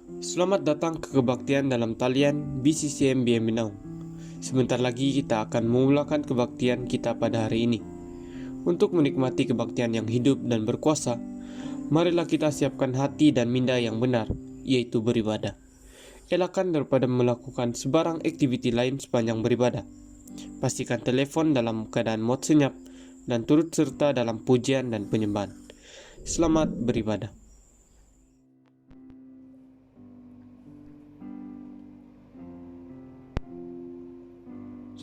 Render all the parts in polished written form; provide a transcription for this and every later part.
Selamat datang ke kebaktian dalam talian BCCM Minau. Sebentar lagi kita akan memulakan kebaktian kita pada hari ini. Untuk menikmati kebaktian yang hidup dan berkuasa, marilah kita siapkan hati dan minda yang benar, yaitu beribadah. Elakkan daripada melakukan sebarang aktiviti lain sepanjang beribadah. Pastikan telepon dalam keadaan mode senyap dan turut serta dalam pujian dan penyembahan. Selamat beribadah.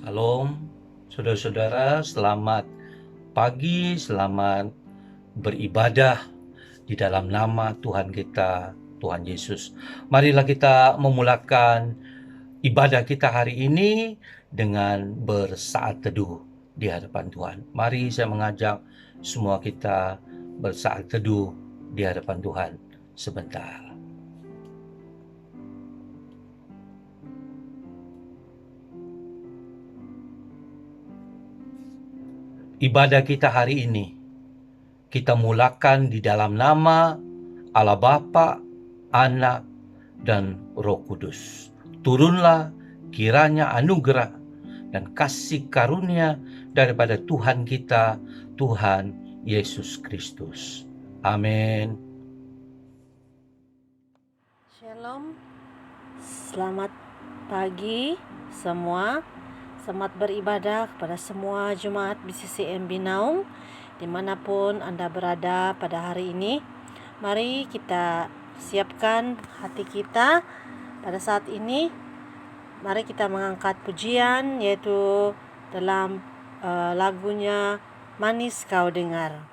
Salam, saudara-saudara, selamat pagi, selamat beribadah di dalam nama Tuhan kita, Tuhan Yesus. Marilah kita memulakan ibadah kita hari ini dengan bersaat teduh di hadapan Tuhan. Mari saya mengajak semua kita bersaat teduh di hadapan Tuhan sebentar. Ibadah kita hari ini kita mulakan di dalam nama Allah Bapa, Anak, dan Roh Kudus. Turunlah kiranya anugerah dan kasih karunia daripada Tuhan kita, Tuhan Yesus Kristus. Amin. Shalom, selamat pagi semua. Selamat beribadah kepada semua jemaat BCCM Binaum dimanapun Anda berada pada hari ini. Mari kita siapkan hati kita pada saat ini. Mari kita mengangkat pujian yaitu dalam lagunya Manis Kau Dengar.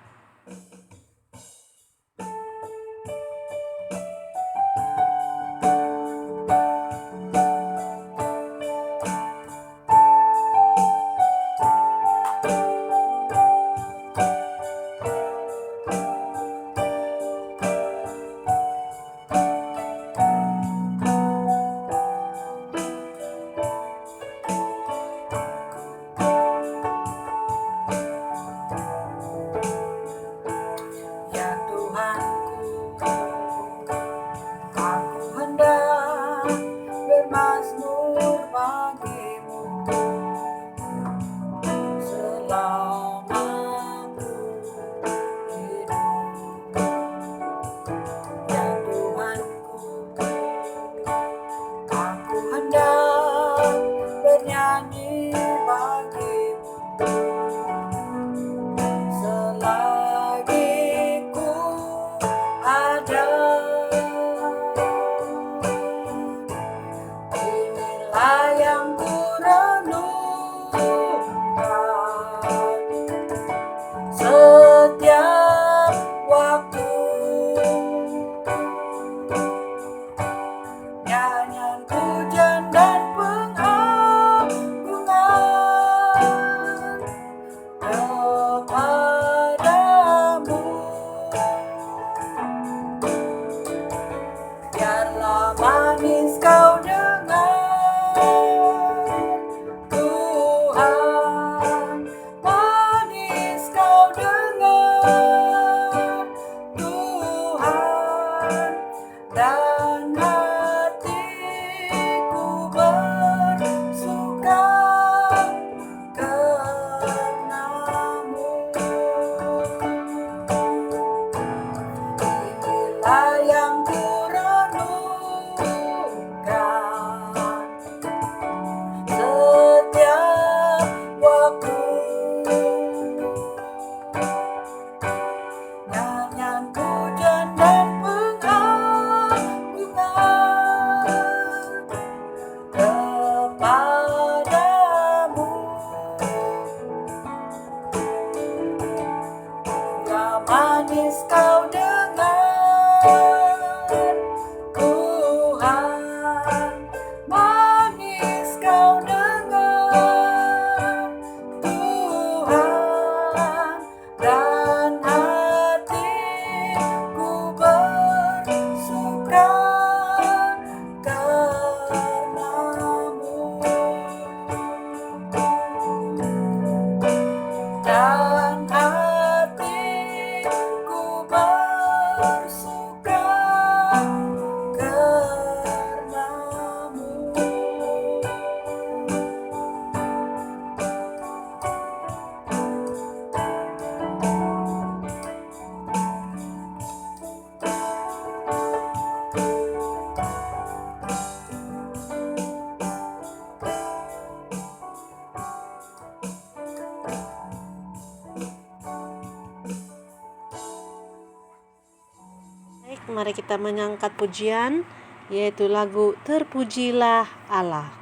mari kita mengangkat pujian, yaitu lagu Terpujilah Allah.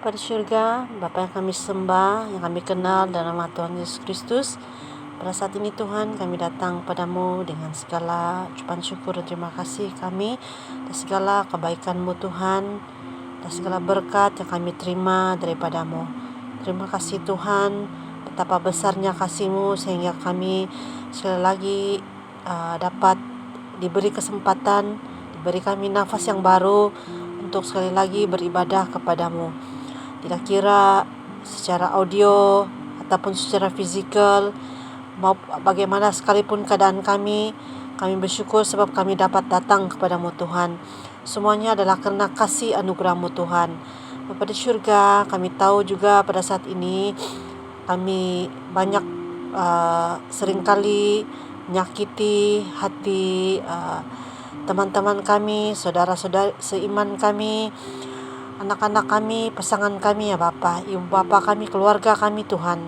Bapa di surga, Bapa yang kami sembah, yang kami kenal dalam nama Tuhan Yesus Kristus. Pada saat ini Tuhan, kami datang padamu dengan segala ucapan syukur dan terima kasih kami atas segala kebaikan-Mu Tuhan, atas segala berkat yang kami terima daripadamu. Terima kasih Tuhan, betapa besarnya kasih-Mu sehingga kami sekali lagi dapat diberi kesempatan, diberi kami nafas yang baru untuk sekali lagi beribadah kepadamu. Tidak kira secara audio ataupun secara fisikal, mau bagaimana sekalipun keadaan kami bersyukur sebab kami dapat datang kepadamu Tuhan. Semuanya adalah karena kasih anugerah-Mu Tuhan. Bapa di surga, kami tahu juga pada saat ini kami banyak seringkali menyakiti hati teman-teman kami, saudara-saudara seiman kami, anak-anak kami, pasangan kami ya Bapa, ibu bapa kami, keluarga kami Tuhan.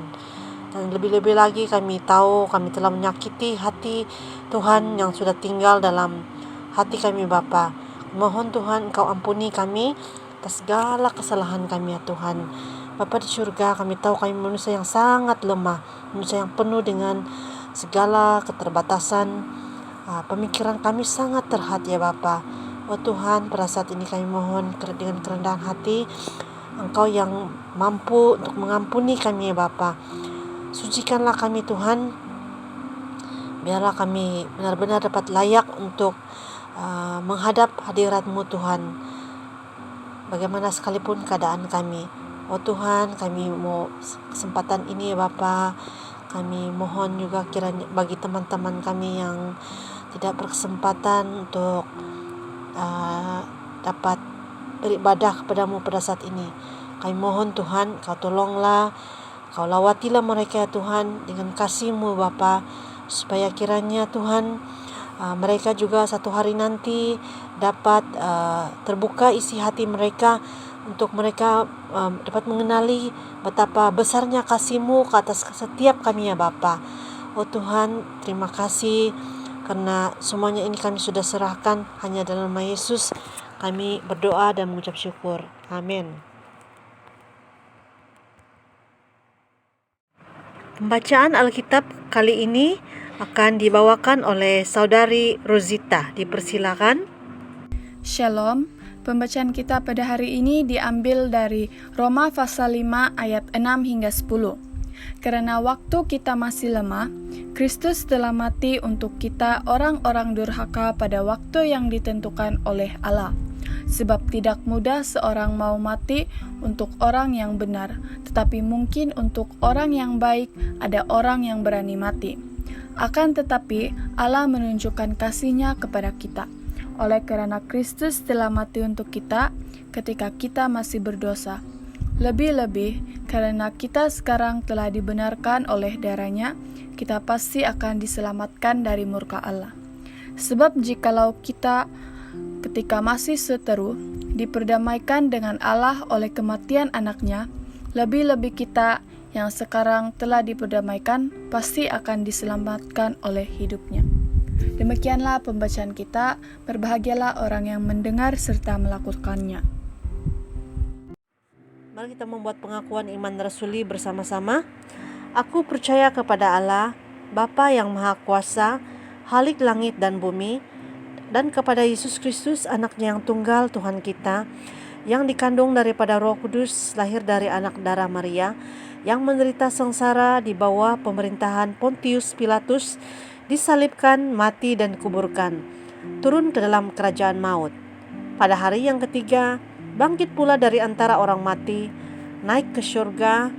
Dan lebih-lebih lagi kami tahu kami telah menyakiti hati Tuhan yang sudah tinggal dalam hati kami Bapa. Mohon Tuhan Engkau ampuni kami atas segala kesalahan kami ya Tuhan. Bapa di surga, kami tahu kami manusia yang sangat lemah, manusia yang penuh dengan segala keterbatasan. Pemikiran kami sangat terhad ya Bapa. Oh Tuhan, pada saat ini kami mohon dengan kerendahan hati, Engkau yang mampu untuk mengampuni kami ya Bapa. Sucikanlah kami Tuhan, biarlah kami benar-benar dapat layak untuk menghadap hadirat-Mu Tuhan, bagaimana sekalipun keadaan kami. Oh Tuhan, kami mau kesempatan ini ya Bapa, kami mohon juga kiranya bagi teman-teman kami yang tidak berkesempatan untuk dapat beribadah kepadamu pada saat ini. Kami mohon Tuhan, Kau tolonglah, Kau lawatilah mereka ya Tuhan dengan kasih-Mu Bapa, supaya kiranya Tuhan mereka juga satu hari nanti dapat terbuka isi hati mereka, untuk mereka dapat mengenali betapa besarnya kasih-Mu ke atas setiap kami ya Bapa. Oh Tuhan, terima kasih karena semuanya ini kami sudah serahkan hanya dalam nama Yesus. Kami berdoa dan mengucap syukur. Amin. Pembacaan Alkitab kali ini akan dibawakan oleh Saudari Rosita. Dipersilakan. Shalom, pembacaan kita pada hari ini diambil dari Roma pasal 5 ayat 6 hingga 10. Karena waktu kita masih lemah, Kristus telah mati untuk kita orang-orang durhaka pada waktu yang ditentukan oleh Allah. Sebab tidak mudah seorang mau mati untuk orang yang benar, tetapi mungkin untuk orang yang baik ada orang yang berani mati. Akan tetapi Allah menunjukkan kasih-Nya kepada kita, oleh karena Kristus telah mati untuk kita ketika kita masih berdosa. Lebih-lebih karena kita sekarang telah dibenarkan oleh darah-Nya, kita pasti akan diselamatkan dari murka Allah. Sebab jikalau kita ketika masih seteru diperdamaikan dengan Allah oleh kematian anak-Nya, lebih-lebih kita yang sekarang telah diperdamaikan pasti akan diselamatkan oleh hidup-Nya. Demikianlah pembacaan kita. Berbahagialah orang yang mendengar serta melakukannya. Mari kita membuat pengakuan iman rasuli bersama-sama. Aku percaya kepada Allah, Bapa yang Maha Kuasa, Khalik langit dan bumi, dan kepada Yesus Kristus, Anak-Nya yang tunggal, Tuhan kita, yang dikandung daripada Roh Kudus, lahir dari anak darah Maria, yang menderita sengsara di bawah pemerintahan Pontius Pilatus, disalibkan, mati dan kuburkan, turun ke dalam kerajaan maut. Pada hari yang ketiga, bangkit pula dari antara orang mati, naik ke syurga,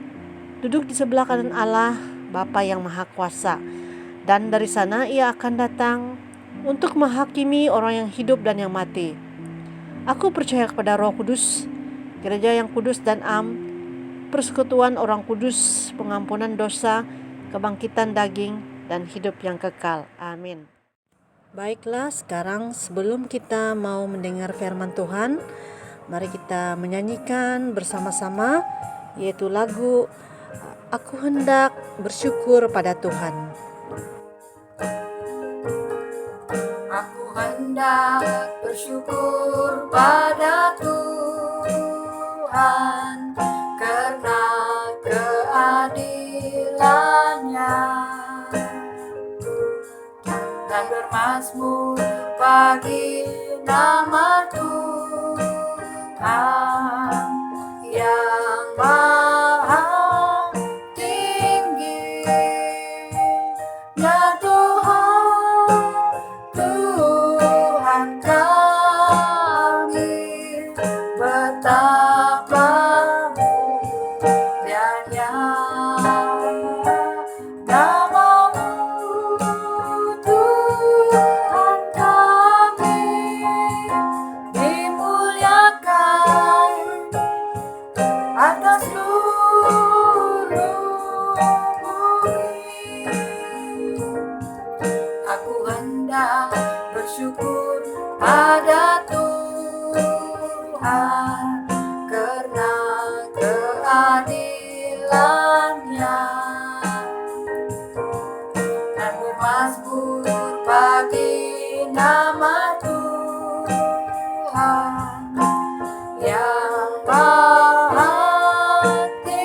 duduk di sebelah kanan Allah, Bapa yang Maha Kuasa. Dan dari sana Ia akan datang untuk menghakimi orang yang hidup dan yang mati. Aku percaya kepada Roh Kudus, gereja yang kudus dan persekutuan orang kudus, pengampunan dosa, kebangkitan daging, dan hidup yang kekal. Amin. Baiklah, sekarang sebelum kita mau mendengar firman Tuhan, mari kita menyanyikan bersama-sama, yaitu lagu Aku Hendak Bersyukur pada Tuhan. Aku hendak bersyukur pada Tuhan karena keadilan-Nya, dan bermazmur bagi nama Tuhan yang maha tinggi. Ya Tuhan, Tuhan kami, betapa mulianya nama-Mu, Tuhan kami, dimuliakan atas seluruh bumi. Aku hendak bersyukur pada Tuhan karena keadilan-Nya, dan bermazmur bagi nama Tuhan yang maha tinggi.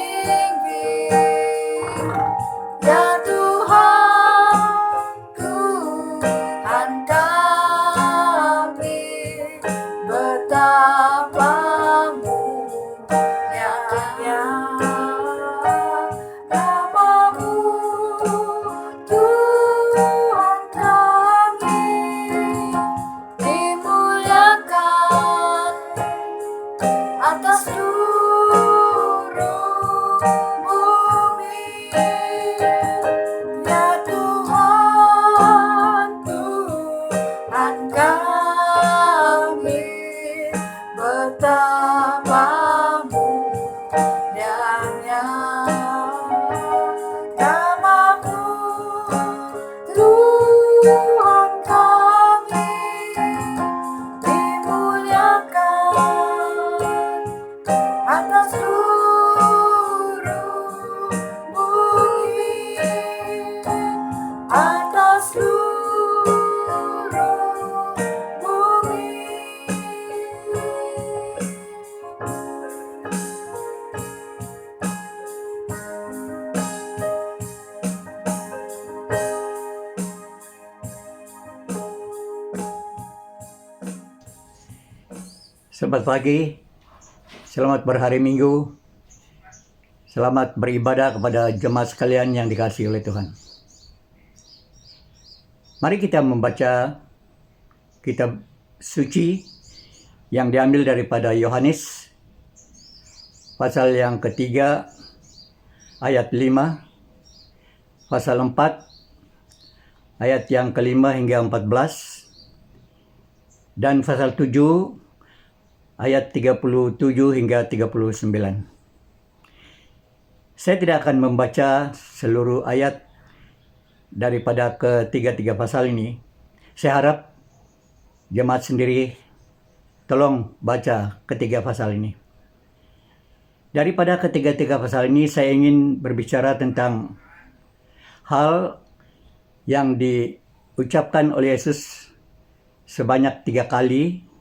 Selamat pagi, selamat berhari Minggu, selamat beribadah kepada jemaat sekalian yang dikasihi oleh Tuhan. Mari kita membaca kitab suci yang diambil daripada Yohanes pasal yang ketiga ayat 5, pasal 4 ayat yang kelima hingga 14, dan pasal 7 ayat 37 hingga 39. Saya tidak akan membaca seluruh ayat daripada ketiga-tiga pasal ini. Saya harap jemaat sendiri tolong baca ketiga pasal ini. Daripada ketiga-tiga pasal ini saya ingin berbicara tentang hal yang diucapkan oleh Yesus sebanyak 3 kali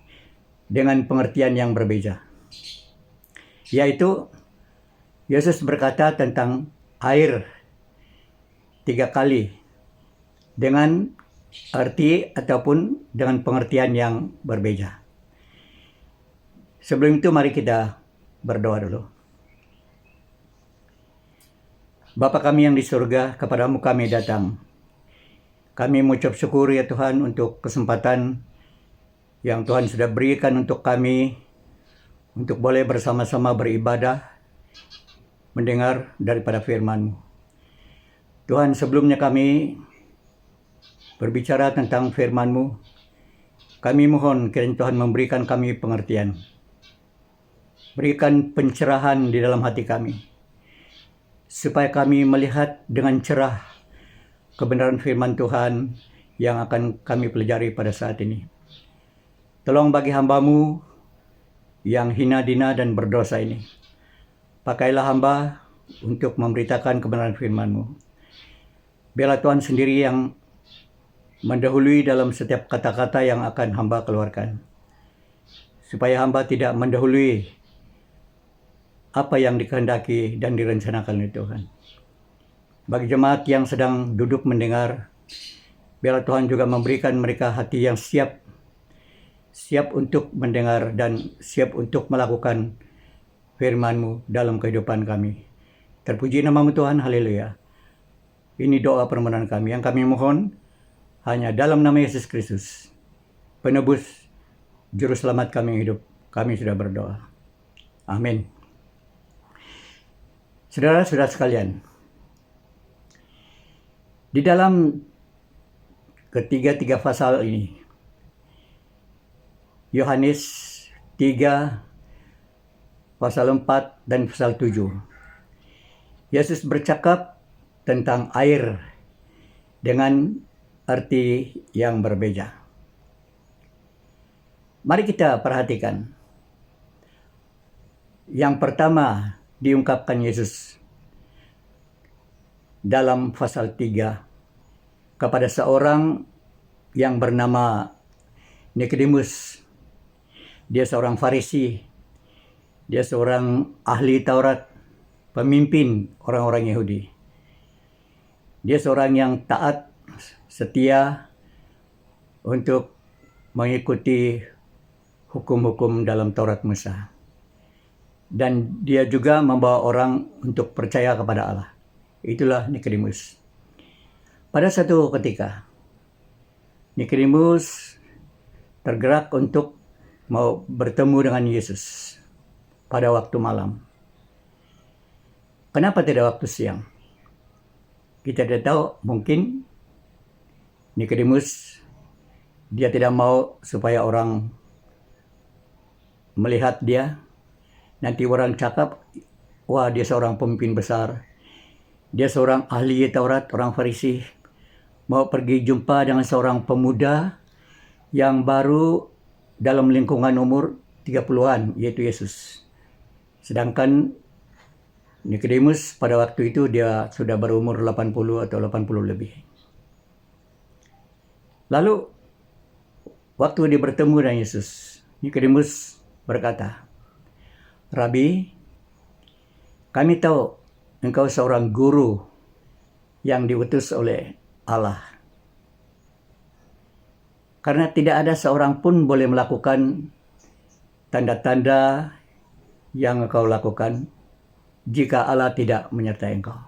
dengan pengertian yang berbeda. Yaitu Yesus berkata tentang air 3 kali dengan arti ataupun dengan pengertian yang berbeda. Sebelum itu mari kita berdoa dulu. Bapa kami yang di surga, kepadamu kami datang. Kami mengucap syukur ya Tuhan untuk kesempatan yang Tuhan sudah berikan untuk kami untuk boleh bersama-sama beribadah, mendengar daripada firman-Mu. Tuhan, sebelumnya kami berbicara tentang firman-Mu, kami mohon kiranya Tuhan memberikan kami pengertian. Berikan pencerahan di dalam hati kami, supaya kami melihat dengan cerah kebenaran firman Tuhan yang akan kami pelajari pada saat ini. Tolong bagi hamba-Mu yang hina dina dan berdosa ini, pakailah hamba untuk memberitakan kebenaran firman-Mu. Biarlah Tuhan sendiri yang mendahului dalam setiap kata-kata yang akan hamba keluarkan, supaya hamba tidak mendahului apa yang dikehendaki dan direncanakan oleh Tuhan. Bagi jemaat yang sedang duduk mendengar, biarlah Tuhan juga memberikan mereka hati yang siap untuk mendengar dan siap untuk melakukan firman-Mu dalam kehidupan kami. Terpuji nama-Mu Tuhan, haleluya. Ini doa permohonan kami yang kami mohon hanya dalam nama Yesus Kristus, penebus juru selamat kami yang hidup. Kami sudah berdoa. Amin. Saudara-saudara sekalian, di dalam ketiga-tiga pasal ini, Yohanes 3, pasal 4, dan pasal 7, Yesus bercakap tentang air dengan arti yang berbeda. Mari kita perhatikan. Yang pertama diungkapkan Yesus dalam pasal 3 kepada seorang yang bernama Nikodemus. Dia seorang Farisi, dia seorang ahli Taurat, pemimpin orang-orang Yahudi. Dia seorang yang taat, setia untuk mengikuti hukum-hukum dalam Taurat Musa. Dan dia juga membawa orang untuk percaya kepada Allah. Itulah Nikodemus. Pada satu ketika, Nikodemus tergerak untuk mau bertemu dengan Yesus pada waktu malam. Kenapa tidak waktu siang? Kita tidak tahu, mungkin Nikodemus dia tidak mau supaya orang melihat dia. Nanti orang cakap, wah dia seorang pemimpin besar, dia seorang ahli Taurat, orang Farisi, mau pergi jumpa dengan seorang pemuda yang baru dalam lingkungan umur 30-an, yaitu Yesus. Sedangkan Nikodemus pada waktu itu dia sudah berumur 80 atau 80 lebih. Lalu waktu dia bertemu dengan Yesus, Nikodemus berkata, Rabi, kami tahu engkau seorang guru yang diutus oleh Allah. Karena tidak ada seorang pun boleh melakukan tanda-tanda yang engkau lakukan jika Allah tidak menyertai engkau?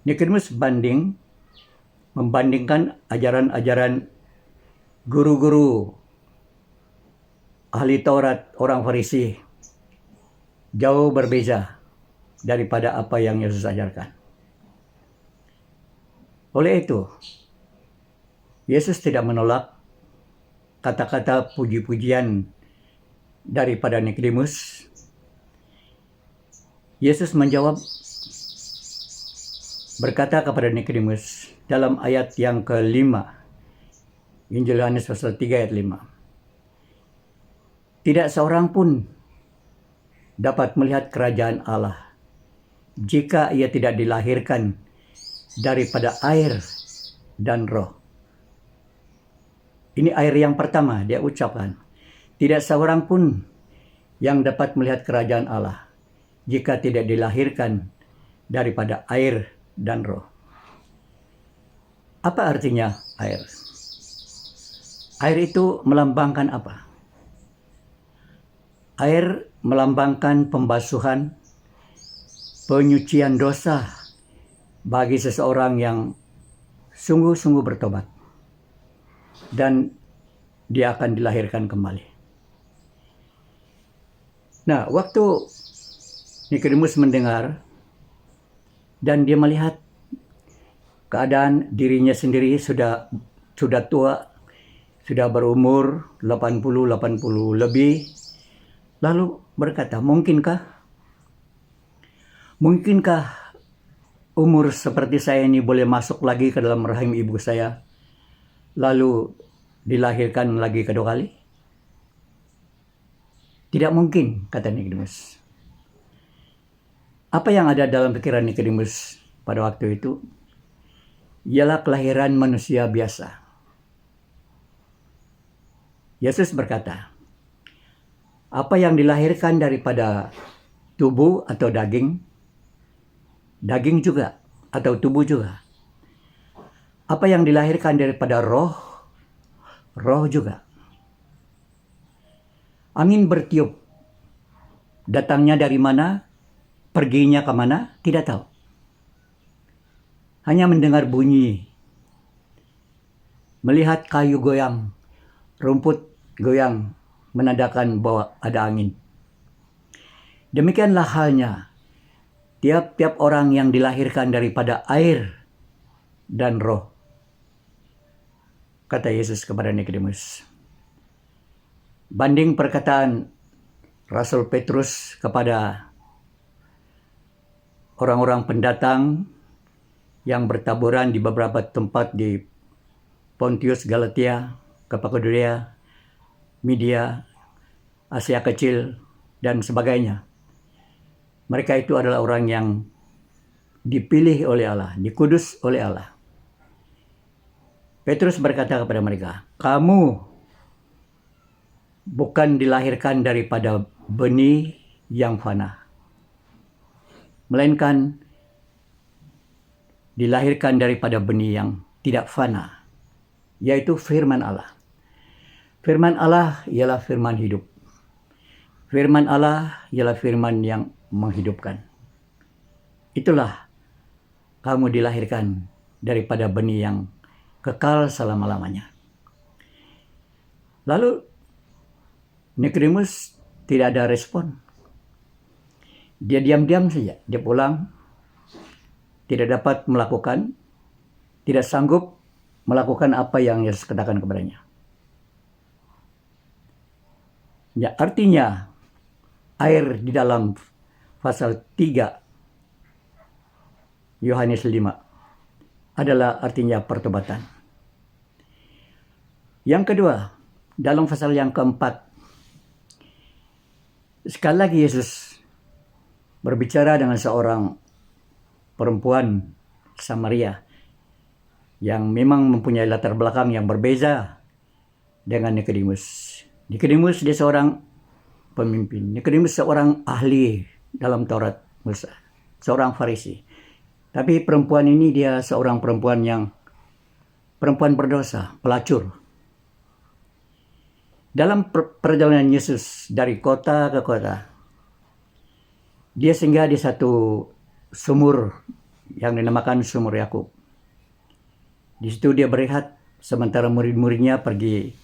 Nikodemus membandingkan ajaran-ajaran guru-guru ahli Taurat, orang Farisi, jauh berbeza daripada apa yang Yesus ajarkan. Oleh itu, Yesus tidak menolak kata-kata puji-pujian daripada Nikodemus. Yesus menjawab berkata kepada Nikodemus dalam ayat yang ke-5, Injil Yohanes pasal 3 ayat 5. Tidak seorang pun dapat melihat kerajaan Allah jika ia tidak dilahirkan daripada air dan roh. Ini air yang pertama dia ucapkan. Tidak seorang pun yang dapat melihat kerajaan Allah jika tidak dilahirkan daripada air dan roh. Apa artinya air? Air itu melambangkan apa? Air melambangkan pembasuhan, penyucian dosa bagi seseorang yang sungguh-sungguh bertobat. Dan dia akan dilahirkan kembali. Nah, waktu Nikodemus mendengar dan dia melihat keadaan dirinya sendiri sudah tua, sudah berumur 80 lebih, lalu berkata, mungkinkah umur seperti saya ini boleh masuk lagi ke dalam rahim ibu saya, lalu dilahirkan lagi kedua kali? Tidak mungkin, kata Nikodemus. Apa yang ada dalam pikiran Nikodemus pada waktu itu ialah kelahiran manusia biasa. Yesus berkata, apa yang dilahirkan daripada tubuh atau daging juga atau tubuh juga. Apa yang dilahirkan daripada roh juga. Angin bertiup, datangnya dari mana, perginya ke mana, tidak tahu. Hanya mendengar bunyi, melihat kayu goyang, rumput goyang, menandakan bahwa ada angin. Demikianlah halnya tiap-tiap orang yang dilahirkan daripada air dan roh, kata Yesus kepada Nikodemus. Banding perkataan Rasul Petrus kepada orang-orang pendatang yang bertaburan di beberapa tempat di Pontius, Galatia, Kappadokia, Media, Asia Kecil, dan sebagainya. Mereka itu adalah orang yang dipilih oleh Allah, dikudus oleh Allah. Petrus berkata kepada mereka, kamu bukan dilahirkan daripada benih yang fana, melainkan dilahirkan daripada benih yang tidak fana, yaitu firman Allah. Firman Allah ialah firman hidup. Firman Allah ialah firman yang menghidupkan. Itulah kamu dilahirkan daripada benih yang kekal selama-lamanya. Lalu Nikodemus tidak ada respon. Dia diam-diam saja. Dia pulang, tidak dapat melakukan, tidak sanggup melakukan apa yang Yesus katakan kepadanya. Ya, artinya air di dalam pasal 3 Yohanes 5 adalah artinya pertobatan. Yang kedua, dalam pasal yang keempat, sekali lagi Yesus berbicara dengan seorang perempuan Samaria yang memang mempunyai latar belakang yang berbeza dengan Nikodemus. Nikodemus dia seorang pemimpin. Nikodemus seorang ahli dalam Taurat Musa, seorang Farisi. Tapi perempuan ini dia seorang perempuan berdosa, pelacur. Dalam perjalanan Yesus dari kota ke kota, dia singgah di satu sumur yang dinamakan Sumur Yakub. Di situ dia berehat sementara murid-muridnya pergi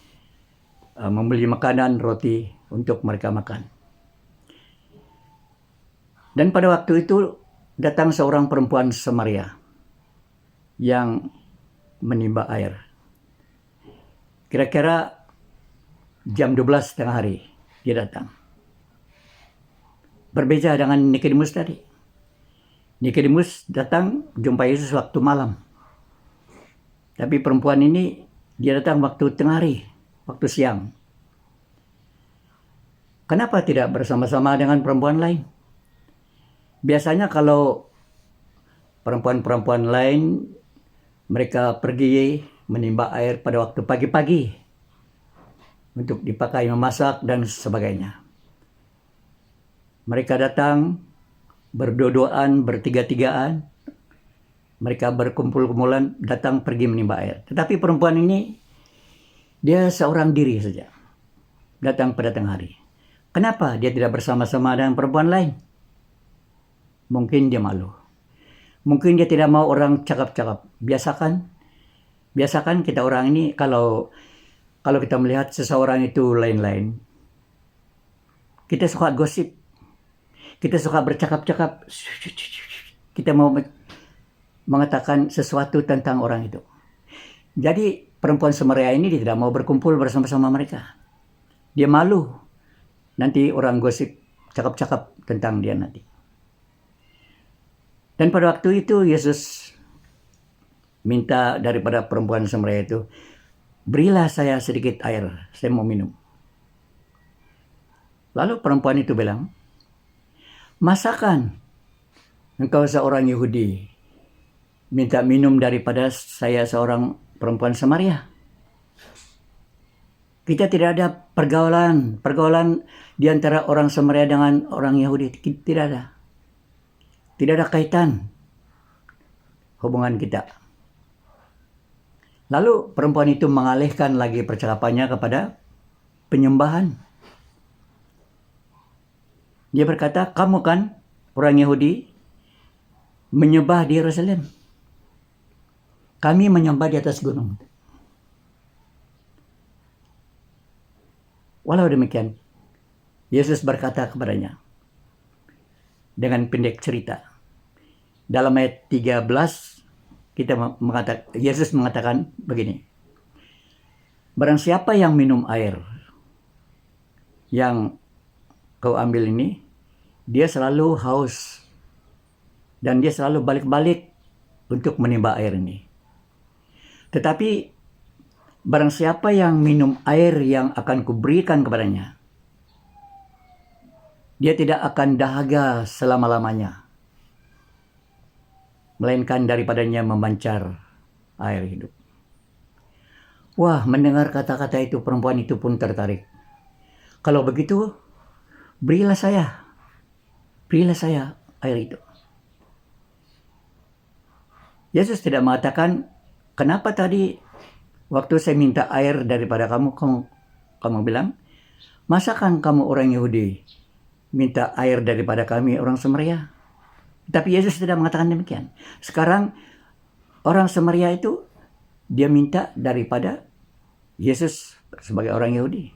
membeli makanan, roti untuk mereka makan. Dan pada waktu itu datang seorang perempuan Samaria yang menimba air. Kira-kira jam 12 tengah hari dia datang. Berbeda dengan Nikodemus tadi. Nikodemus datang jumpa Yesus waktu malam. Tapi perempuan ini dia datang waktu tengah hari, waktu siang. Kenapa tidak bersama-sama dengan perempuan lain? Biasanya kalau perempuan-perempuan lain mereka pergi menimba air pada waktu pagi-pagi untuk dipakai memasak dan sebagainya. Mereka datang berdua-duaan, bertiga-tigaan. Mereka berkumpul-kumpulan datang pergi menimba air. Tetapi perempuan ini dia seorang diri saja. Datang pada tengah hari. Kenapa dia tidak bersama-sama dengan perempuan lain? Mungkin dia malu. Mungkin dia tidak mau orang cakap-cakap. Biasakan kita orang ini kalau kita melihat seseorang itu lain-lain, kita suka gosip. Kita suka bercakap-cakap. Kita mau mengatakan sesuatu tentang orang itu. Jadi perempuan Samaria ini dia tidak mau berkumpul bersama-sama mereka. Dia malu. Nanti orang gosip, cakap-cakap tentang dia nanti. Dan pada waktu itu Yesus minta daripada perempuan Samaria itu, berilah saya sedikit air, saya mau minum. Lalu perempuan itu bilang, masakan engkau seorang Yahudi minta minum daripada saya seorang perempuan Samaria? Kita tidak ada pergaulan di antara orang Samaria dengan orang Yahudi. Tidak ada. Tidak ada kaitan hubungan kita. Lalu perempuan itu mengalihkan lagi percakapannya kepada penyembahan. Dia berkata, kamu kan orang Yahudi menyembah di Yerusalem. Kami menyembah di atas gunung. Walau demikian, Yesus berkata kepadanya dengan pendek cerita. Dalam ayat 13 Yesus mengatakan begini. Barang siapa yang minum air yang kau ambil ini, dia selalu haus dan dia selalu balik-balik untuk menimba air ini. Tetapi barang siapa yang minum air yang akan kuberikan kepadanya, dia tidak akan dahaga selama-lamanya, melainkan daripadanya memancar air hidup. Wah, mendengar kata-kata itu perempuan itu pun tertarik. Kalau begitu, berilah saya air itu. Yesus tidak mengatakan, kenapa tadi waktu saya minta air daripada kamu bilang, masakan kamu orang Yahudi minta air daripada kami orang Samaria? Tapi Yesus tidak mengatakan demikian. Sekarang orang Samaria itu dia minta daripada Yesus sebagai orang Yahudi.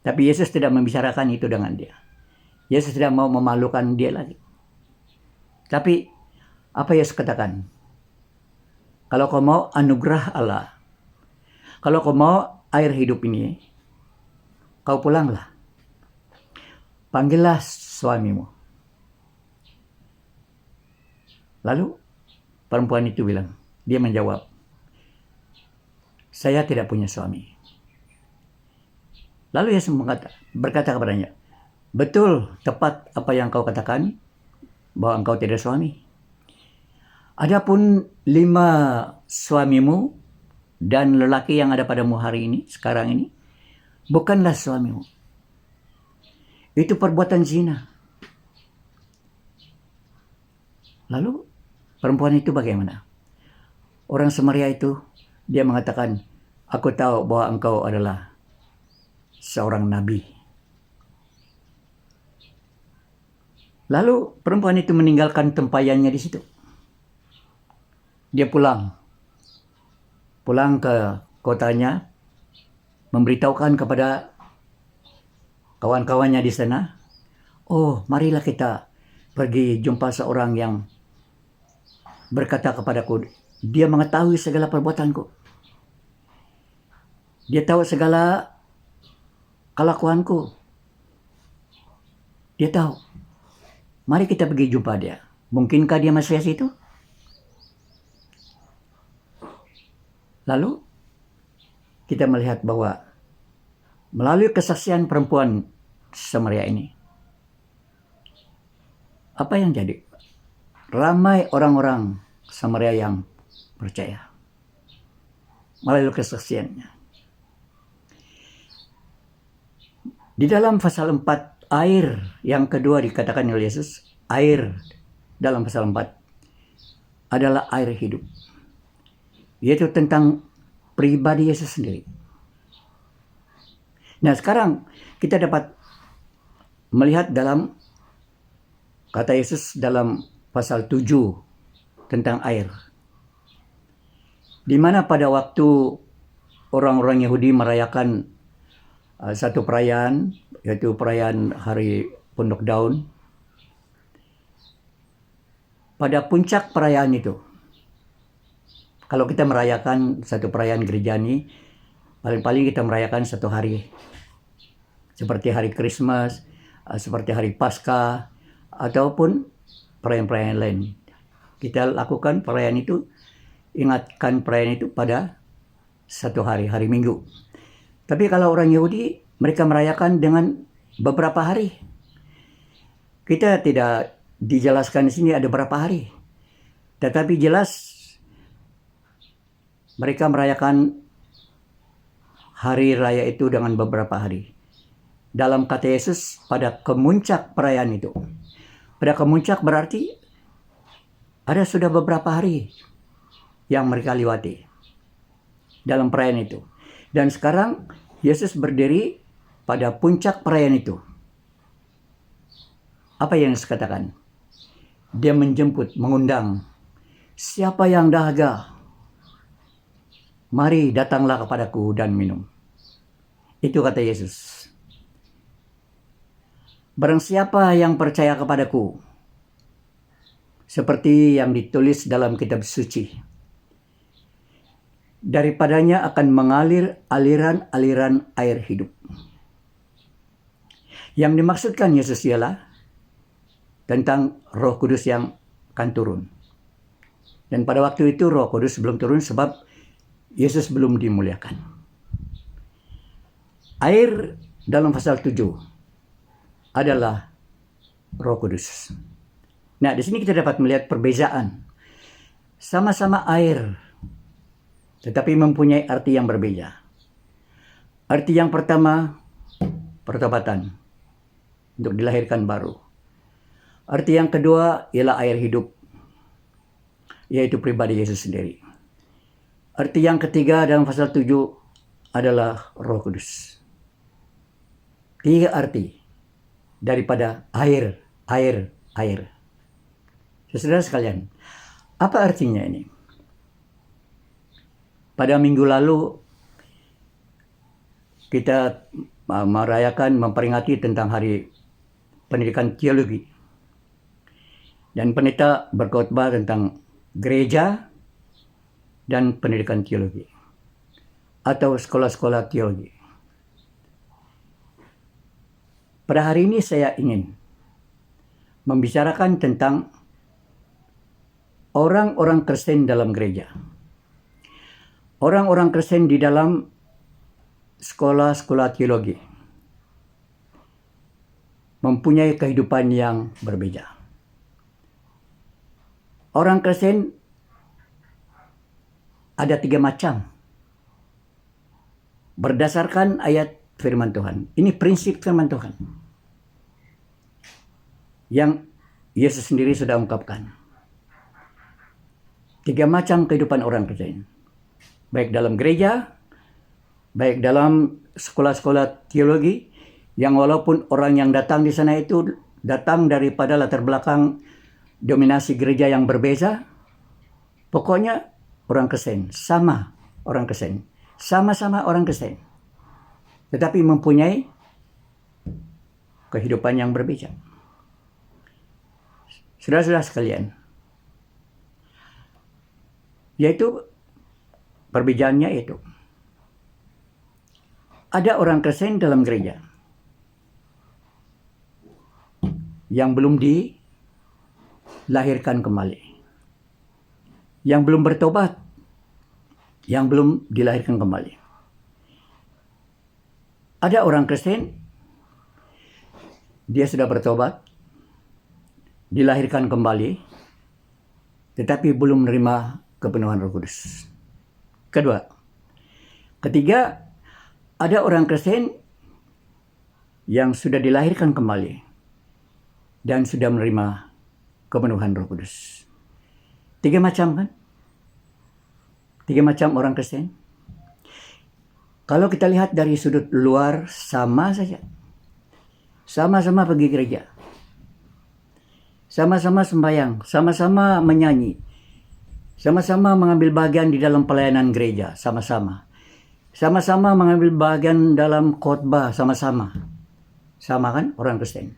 Tapi Yesus tidak membicarakan itu dengan dia. Yesus tidak mau memalukan dia lagi. Tapi apa Yesus katakan? Kalau kau mau anugerah Allah, kalau kau mau air hidup ini, kau pulanglah. Panggillah suamimu. Lalu perempuan itu bilang, dia menjawab, saya tidak punya suami. Lalu Yesus berkata kepadanya, betul, tepat apa yang kau katakan, bahwa engkau tidak suami. Adapun 5 suamimu dan lelaki yang ada padamu hari ini, sekarang ini, bukanlah suamimu. Itu perbuatan zina. Lalu perempuan itu bagaimana? Orang Samaria itu, dia mengatakan, aku tahu bahwa engkau adalah seorang nabi. Lalu perempuan itu meninggalkan tempayannya di situ. Dia pulang ke kotanya, memberitahukan kepada kawan-kawannya di sana, "Oh, marilah kita pergi jumpa seorang yang berkata kepadaku, dia mengetahui segala perbuatanku. Dia tahu segala kelakuanku. Dia tahu. Mari kita pergi jumpa dia. Mungkinkah dia Mesias itu?" Lalu kita melihat bahwa melalui kesaksian perempuan Samaria ini, apa yang jadi? Ramai orang-orang Samaria yang percaya melalui kesaksiannya. Di dalam pasal 4, air yang kedua dikatakan oleh Yesus, air dalam pasal 4 adalah air hidup. Yaitu tentang pribadi Yesus sendiri. Nah, sekarang kita dapat melihat dalam kata Yesus dalam pasal 7 tentang air. Di mana pada waktu orang-orang Yahudi merayakan satu perayaan, yaitu perayaan Hari Pondok Daun. Pada puncak perayaan itu, kalau kita merayakan satu perayaan gerejani, paling-paling kita merayakan satu hari. Seperti hari Christmas, seperti hari Paskah, ataupun perayaan-perayaan lain. Kita lakukan perayaan itu, ingatkan perayaan itu pada satu hari, hari Minggu. Tapi kalau orang Yahudi, mereka merayakan dengan beberapa hari. Kita tidak dijelaskan di sini ada berapa hari. Tetapi jelas mereka merayakan hari raya itu dengan beberapa hari. Dalam kata Yesus, pada kemuncak perayaan itu. Pada kemuncak berarti ada sudah beberapa hari yang mereka lewati dalam perayaan itu. Dan sekarang Yesus berdiri pada puncak perayaan itu. Apa yang Yesus katakan? Dia menjemput, mengundang, siapa yang dahaga, mari datanglah kepadaku dan minum. Itu kata Yesus. Barang siapa yang percaya kepadaku, seperti yang ditulis dalam kitab suci, daripadanya akan mengalir aliran-aliran air hidup. Yang dimaksudkan Yesus ialah tentang Roh Kudus yang akan turun. Dan pada waktu itu Roh Kudus belum turun sebab Yesus belum dimuliakan. Air dalam pasal 7 adalah Roh Kudus. Nah, di sini kita dapat melihat perbezaan. Sama-sama air, tetapi mempunyai arti yang berbeda. Arti yang pertama, pertobatan, untuk dilahirkan baru. Arti yang kedua ialah air hidup, yaitu pribadi Yesus sendiri. Arti yang ketiga dalam pasal 7 adalah Roh Kudus. 3 arti daripada air. Saudara sekalian, apa artinya ini? Pada minggu lalu kita memperingati tentang Hari Pendidikan Teologi. Dan pendeta berkhotbah tentang gereja dan pendidikan teologi atau sekolah-sekolah teologi. Pada hari ini saya ingin membicarakan tentang orang-orang Kristen dalam gereja. Orang-orang Kristen di dalam sekolah-sekolah teologi mempunyai kehidupan yang berbeda. Orang Kristen ada 3 macam. Berdasarkan ayat firman Tuhan. Ini prinsip firman Tuhan. Yang Yesus sendiri sudah ungkapkan. 3 macam kehidupan orang Kristen. Baik dalam gereja, baik dalam sekolah-sekolah teologi yang walaupun orang yang datang di sana itu datang daripada latar belakang dominasi gereja yang berbeza, pokoknya orang Kristen, sama orang Kristen, sama-sama orang Kristen, tetapi mempunyai kehidupan yang berbeda. Saudara-saudara sekalian, yaitu perbedaannya itu ada orang Kristen dalam gereja yang belum dilahirkan kembali, yang belum bertobat, yang belum dilahirkan kembali. Ada orang Kristen, dia sudah bertobat, dilahirkan kembali, tetapi belum menerima kepenuhan Roh Kudus. Ketiga, ada orang Kristen yang sudah dilahirkan kembali dan sudah menerima kepenuhan Roh Kudus. 3 macam kan? 3 macam orang Kristen. Kalau kita lihat dari sudut luar, sama saja. Sama-sama pergi gereja. Sama-sama sembahyang, sama-sama menyanyi. Sama-sama mengambil bagian di dalam pelayanan gereja, sama-sama. Sama-sama mengambil bagian dalam khotbah, sama-sama. Sama kan orang Kristen.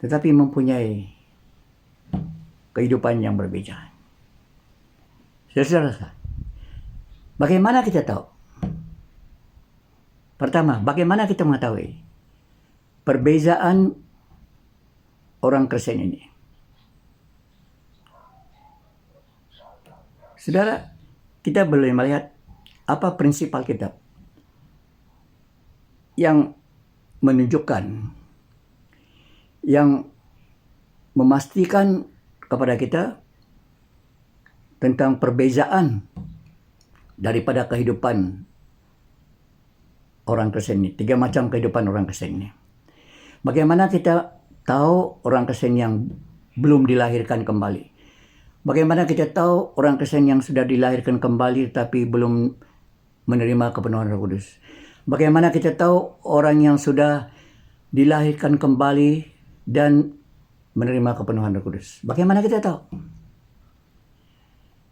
Tetapi mempunyai kehidupan yang berbeda. Saudara-saudara, bagaimana kita tahu? Pertama, bagaimana kita mengetahui perbezaan orang Kristen ini? Saudara, kita boleh melihat apa prinsip Alkitab yang menunjukkan, yang memastikan kepada kita tentang perbezaan daripada kehidupan orang Kristen ini. 3 macam kehidupan orang Kristen ini. Bagaimana kita tahu orang Kristen yang belum dilahirkan kembali? Bagaimana kita tahu orang Kristen yang sudah dilahirkan kembali tapi belum menerima kepenuhan Roh Kudus? Bagaimana kita tahu orang yang sudah dilahirkan kembali dan menerima kepenuhan Roh Kudus? Bagaimana kita tahu?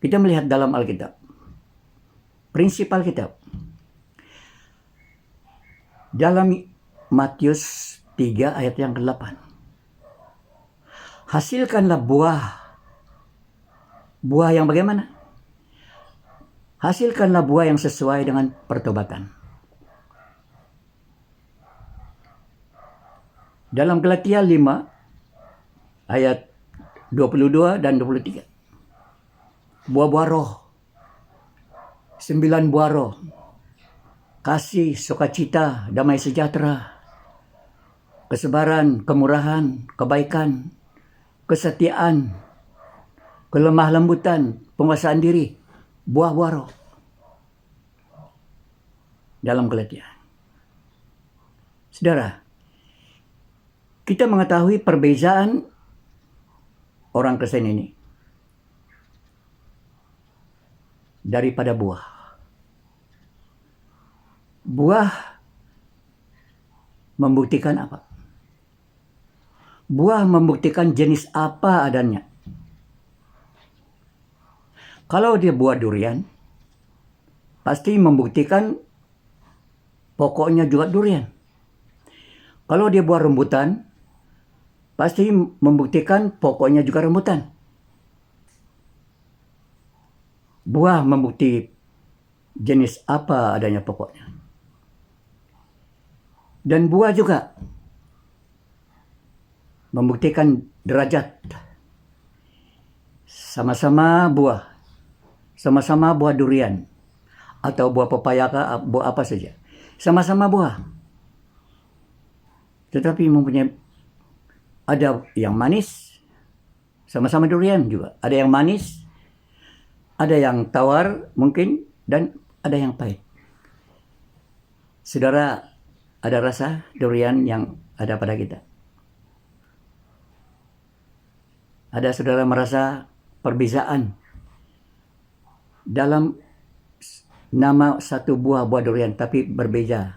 Kita melihat dalam Alkitab. Prinsip Alkitab. Dalam Matius 3 ayat yang ke-8. Hasilkanlah buah yang bagaimana? Hasilkanlah buah yang sesuai dengan pertobatan. Dalam Galatia 5 ayat 22 dan 23. Buah-buah roh. 9 buah roh. Kasih, sukacita, damai sejahtera, kesabaran, kemurahan, kebaikan, kesetiaan, kelemah lembutan, penguasaan diri, buah-buah roh. Dalam Galatia. Saudara, kita mengetahui perbezaan orang Kristen ini daripada buah. Buah membuktikan apa? Buah membuktikan jenis apa adanya. Kalau dia buah durian, pasti membuktikan pokoknya juga durian. Kalau dia buah rambutan, pasti membuktikan pokoknya juga rambutan. Buah membukti jenis apa adanya pokoknya. Dan buah juga membuktikan derajat. Sama-sama buah. Sama-sama buah durian. Atau buah pepaya, buah apa saja. Sama-sama buah. Tetapi mempunyai, ada yang manis, sama-sama durian juga. Ada yang manis, ada yang tawar mungkin, dan ada yang pahit. Saudara, ada rasa durian yang ada pada kita? Ada saudara merasa perbezaan dalam nama satu buah durian, tapi berbeda.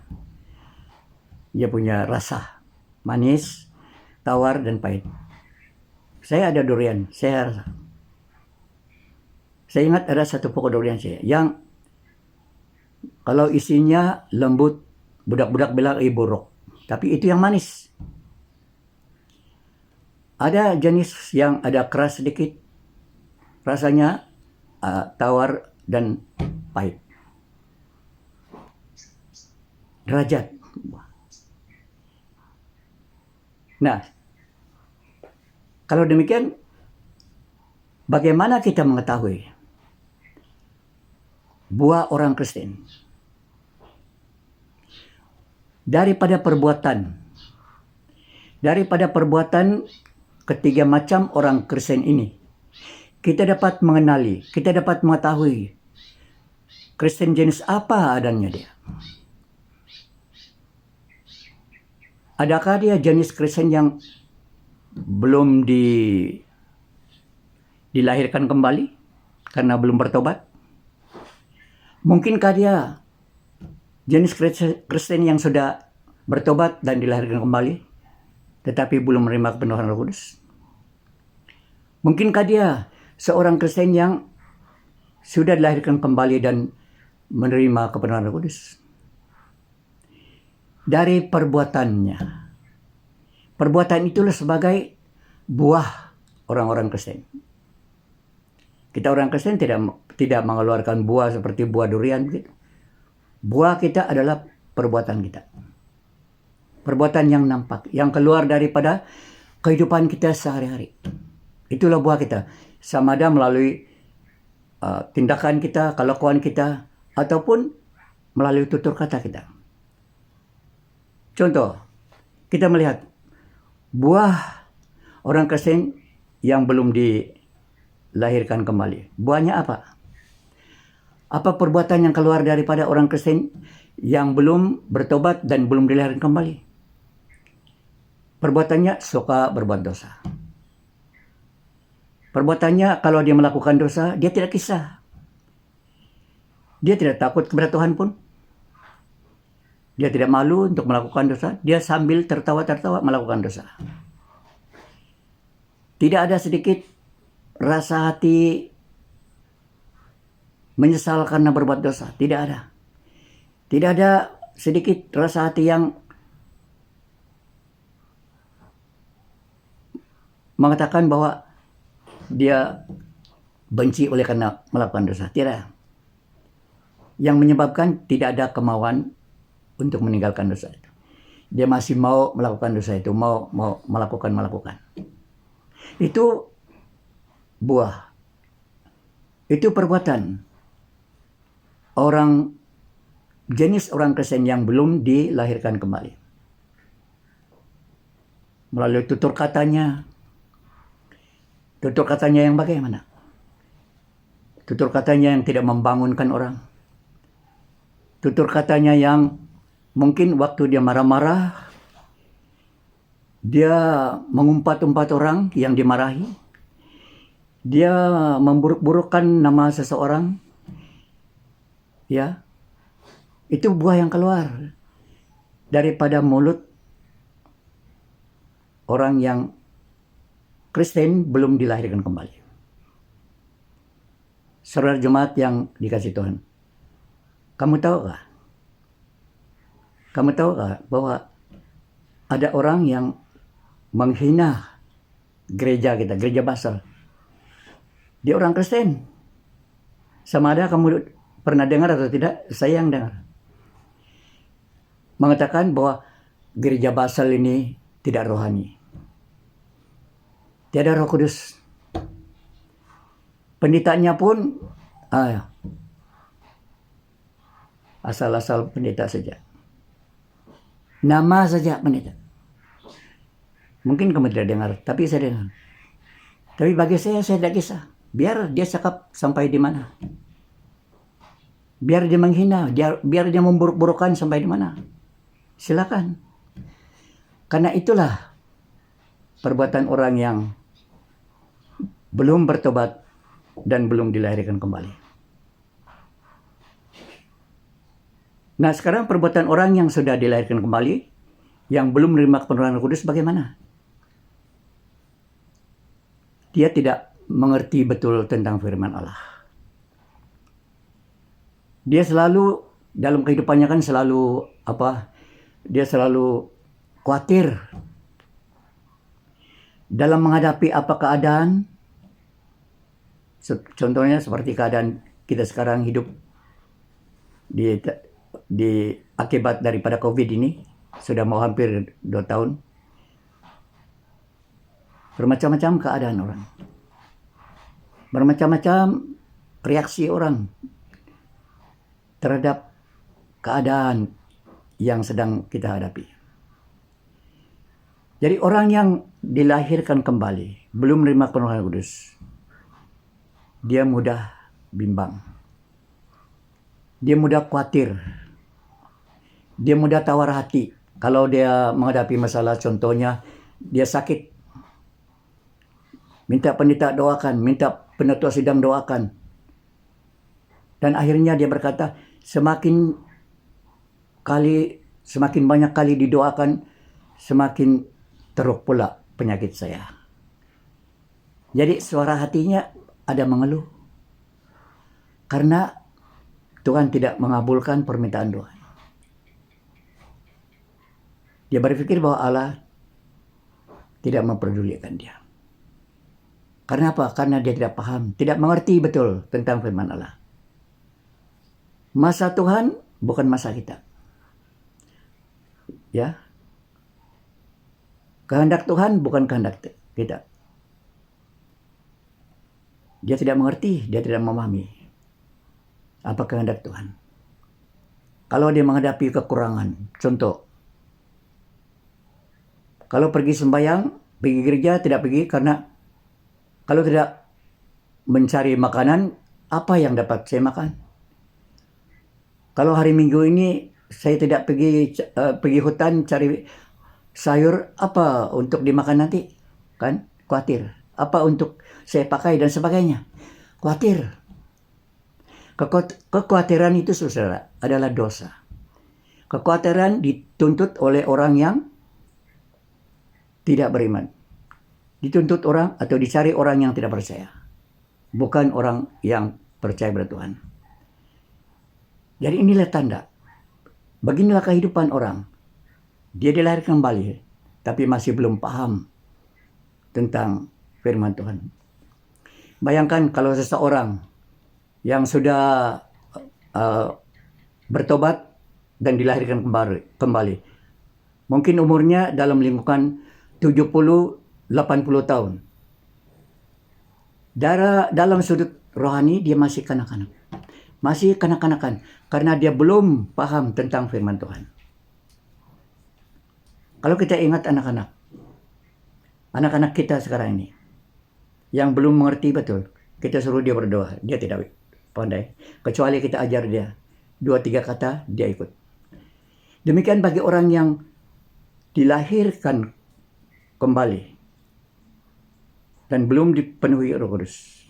Dia punya rasa manis, tawar, dan pahit. Saya ada durian, saya ingat ada satu pokok durian saya yang kalau isinya lembut, budak-budak bilang buruk, tapi itu yang manis. Ada jenis yang ada keras sedikit, rasanya tawar dan pahit. Derajat. Nah, kalau demikian, bagaimana kita mengetahui buah orang Kristen? Daripada perbuatan ketiga macam orang Kristen ini, kita dapat mengenali, kita dapat mengetahui Kristen jenis apa adanya dia. Adakah dia jenis Kristen yang belum dilahirkan kembali karena belum bertobat? Mungkinkah dia jenis Kristen yang sudah bertobat dan dilahirkan kembali, tetapi belum menerima kepenuhan Roh Kudus? Mungkinkah dia seorang Kristen yang sudah dilahirkan kembali dan menerima kepenuhan Roh Kudus? Dari perbuatannya. Perbuatan itulah sebagai buah orang-orang Kristen. Kita orang Kristen tidak mengeluarkan buah seperti buah durian begitu. Buah kita adalah perbuatan kita. Perbuatan yang nampak, yang keluar daripada kehidupan kita sehari-hari. Itulah buah kita. Sama ada melalui tindakan kita, kelakuan kita, ataupun melalui tutur kata kita. Contoh, kita melihat buah orang Kristen yang belum dilahirkan kembali. Buahnya apa? Apa perbuatan yang keluar daripada orang Kristen yang belum bertobat dan belum dilahirkan kembali? Perbuatannya suka berbuat dosa. Perbuatannya kalau dia melakukan dosa, dia tidak kisah. Dia tidak takut kepada Tuhan pun. Dia tidak malu untuk melakukan dosa. Dia sambil tertawa-tertawa melakukan dosa. Tidak ada sedikit rasa hati menyesal karena berbuat dosa. Tidak ada. Tidak ada sedikit rasa hati yang mengatakan bahwa dia benci oleh karena melakukan dosa. Tidak. Yang menyebabkan tidak ada kemauan untuk meninggalkan dosa itu. Dia masih mau melakukan dosa itu, mau melakukan. Itu buah. Itu perbuatan jenis orang Kristen yang belum dilahirkan kembali. Melalui tutur katanya. Tutur katanya yang bagaimana? Tutur katanya yang tidak membangunkan orang. Tutur katanya yang mungkin waktu dia marah-marah, dia mengumpat-umpat orang yang dimarahi. Dia memburuk-burukkan nama seseorang. Ya. Itu buah yang keluar daripada mulut orang yang Kristen belum dilahirkan kembali. Saudara jemaat yang dikasihi Tuhan, kamu tahukah bahwa ada orang yang menghina gereja kita, gereja Basel? Dia orang Kristen. Sama ada kamu pernah dengar atau tidak? Saya yang dengar. Mengatakan bahwa gereja Basel ini tidak rohani. Tiada Roh Kudus. Pendetanya pun asal-asal pendeta saja. Nama saja pendeta. Mungkin kamu tidak dengar, tapi saya dengar. Tapi bagi saya tidak kisah. Biar dia cakap sampai di mana. Biar dia menghina, biar dia memburuk-burukan sampai di mana. Silakan. Karena itulah perbuatan orang yang belum bertobat dan belum dilahirkan kembali. Nah, sekarang perbuatan orang yang sudah dilahirkan kembali, yang belum menerima kepenuhan Roh Kudus bagaimana? Dia tidak mengerti betul tentang firman Allah. Dia selalu dalam kehidupannya kan selalu dia selalu khawatir dalam menghadapi apa keadaan. Contohnya seperti keadaan kita sekarang hidup di akibat daripada COVID ini, sudah mau hampir 2 tahun. Bermacam-macam keadaan orang. Bermacam-macam reaksi orang terhadap keadaan yang sedang kita hadapi. Jadi orang yang dilahirkan kembali, belum menerima penuhan Roh Kudus, dia mudah bimbang. Dia mudah khawatir. Dia mudah tawar hati. Kalau dia menghadapi masalah, contohnya dia sakit, minta pendeta doakan, minta penatua sidang doakan. Dan akhirnya dia berkata, semakin banyak kali didoakan, semakin teruk pula penyakit saya. Jadi suara hatinya ada mengeluh. Karena Tuhan tidak mengabulkan permintaan doa. Dia berpikir bahwa Allah tidak memperdulikan dia. Karena apa? Karena dia tidak paham, tidak mengerti betul tentang firman Allah. Masa Tuhan bukan masa kita. Ya. Kehendak Tuhan bukan kehendak kita. Dia tidak mengerti, dia tidak memahami apa kehendak Tuhan. Kalau dia menghadapi kekurangan, contoh, kalau pergi sembahyang, pergi gereja tidak pergi karena kalau tidak mencari makanan, apa yang dapat saya makan? Kalau hari Minggu ini saya tidak pergi hutan cari sayur, apa untuk dimakan nanti? Kan khawatir. Apa untuk saya pakai dan sebagainya? Khawatir. Kekhawatiran itu, saudara, adalah dosa. Kekhawatiran dituntut oleh orang yang tidak beriman. Dituntut orang atau dicari orang yang tidak percaya. Bukan orang yang percaya pada Tuhan. Jadi inilah tanda. Beginilah kehidupan orang. Dia dilahirkan kembali, tapi masih belum paham tentang firman Tuhan. Bayangkan kalau seseorang yang sudah bertobat dan dilahirkan kembali. Mungkin umurnya dalam lingkungan 70-80 tahun. Dalam sudut rohani dia masih kanak-kanak. Masih kanak-kanakan karena dia belum paham tentang firman Tuhan. Kalau kita ingat anak-anak kita sekarang ini yang belum mengerti betul, kita suruh dia berdoa, dia tidak pandai. Kecuali kita ajar dia 2-3 kata, dia ikut. Demikian bagi orang yang dilahirkan kembali dan belum dipenuhi Roh Kudus.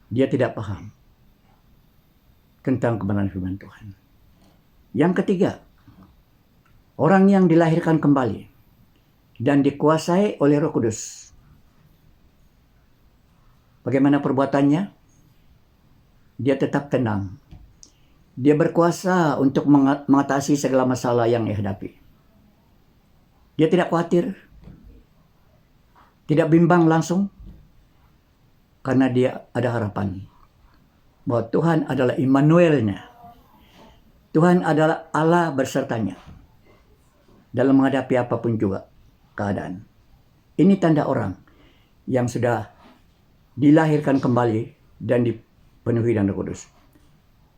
Dia tidak paham tentang kebenaran firman Tuhan. Yang ketiga, orang yang dilahirkan kembali dan dikuasai oleh Roh Kudus. Bagaimana perbuatannya? Dia tetap tenang. Dia berkuasa untuk mengatasi segala masalah yang dia hadapi. Dia tidak khawatir, tidak bimbang langsung, karena dia ada harapan bahwa Tuhan adalah Immanuelnya. Tuhan adalah Allah bersertanya dalam menghadapi apapun juga keadaan. Ini tanda orang yang sudah dilahirkan kembali dan dipenuhi dengan Roh Kudus.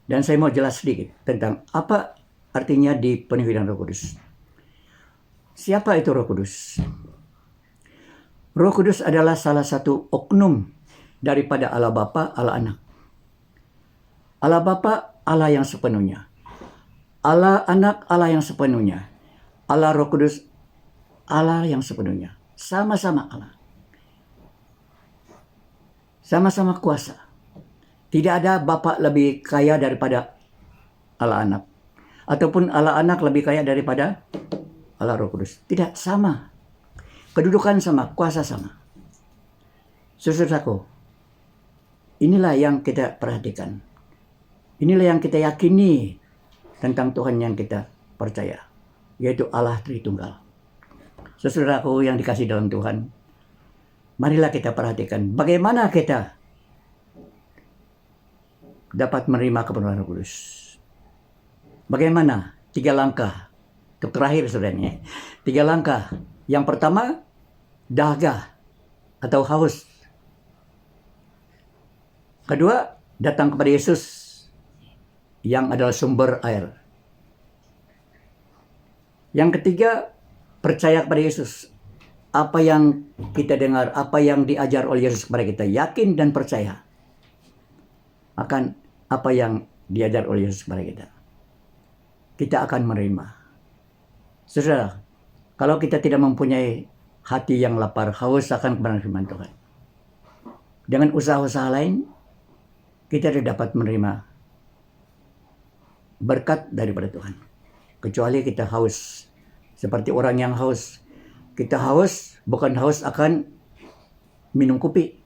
Dan saya mau jelas sedikit tentang apa artinya dipenuhi dengan Roh Kudus. Siapa itu Roh Kudus? Roh Kudus adalah salah satu oknum daripada Allah Bapa, Allah Anak. Allah Bapa, Allah yang sepenuhnya. Allah Anak, Allah yang sepenuhnya. Allah Roh Kudus, Allah yang sepenuhnya. Sama-sama Allah. Sama-sama kuasa. Tidak ada Bapa lebih kaya daripada Allah Anak. ataupun Allah Anak lebih kaya daripada Allah Roh Kudus. Tidak, sama. Kedudukan sama, kuasa sama. Saudaraku, inilah yang kita perhatikan. Inilah yang kita yakini tentang Tuhan yang kita percaya, yaitu Allah Tritunggal. Saudaraku yang dikasih dalam Tuhan, marilah kita perhatikan bagaimana kita dapat menerima kepenuhan Roh Kudus. Bagaimana? 3 langkah. Untuk terakhir saudaranya. 3 langkah. Yang pertama, dahaga atau haus. Kedua, datang kepada Yesus yang adalah sumber air. Yang ketiga, percaya kepada Yesus. Apa yang kita dengar, apa yang diajar oleh Yesus kepada kita, yakin dan percaya akan apa yang diajar oleh Yesus kepada kita. Kita akan menerima. Saudara, kalau kita tidak mempunyai hati yang lapar, haus akan kebenaran firman Tuhan, dengan usaha-usaha lain, kita tidak dapat menerima berkat daripada Tuhan. Kecuali kita haus. Seperti orang yang haus. Kita haus, bukan haus akan minum kopi.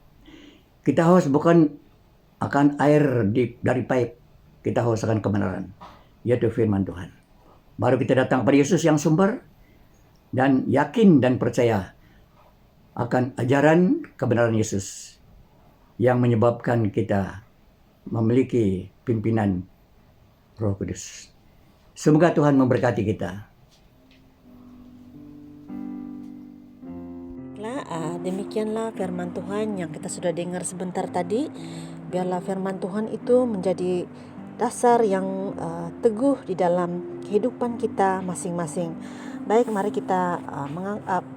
Kita haus bukan akan air dari pipe. Kita haus akan kebenaran, yaitu firman Tuhan. Baru kita datang pada Yesus yang sumber, dan yakin dan percaya akan ajaran kebenaran Yesus yang menyebabkan kita memiliki pimpinan Roh Kudus. Semoga Tuhan memberkati kita. Demikianlah firman Tuhan yang kita sudah dengar sebentar tadi. Biarlah firman Tuhan itu menjadi dasar yang teguh di dalam kehidupan kita masing-masing. Baik, mari kita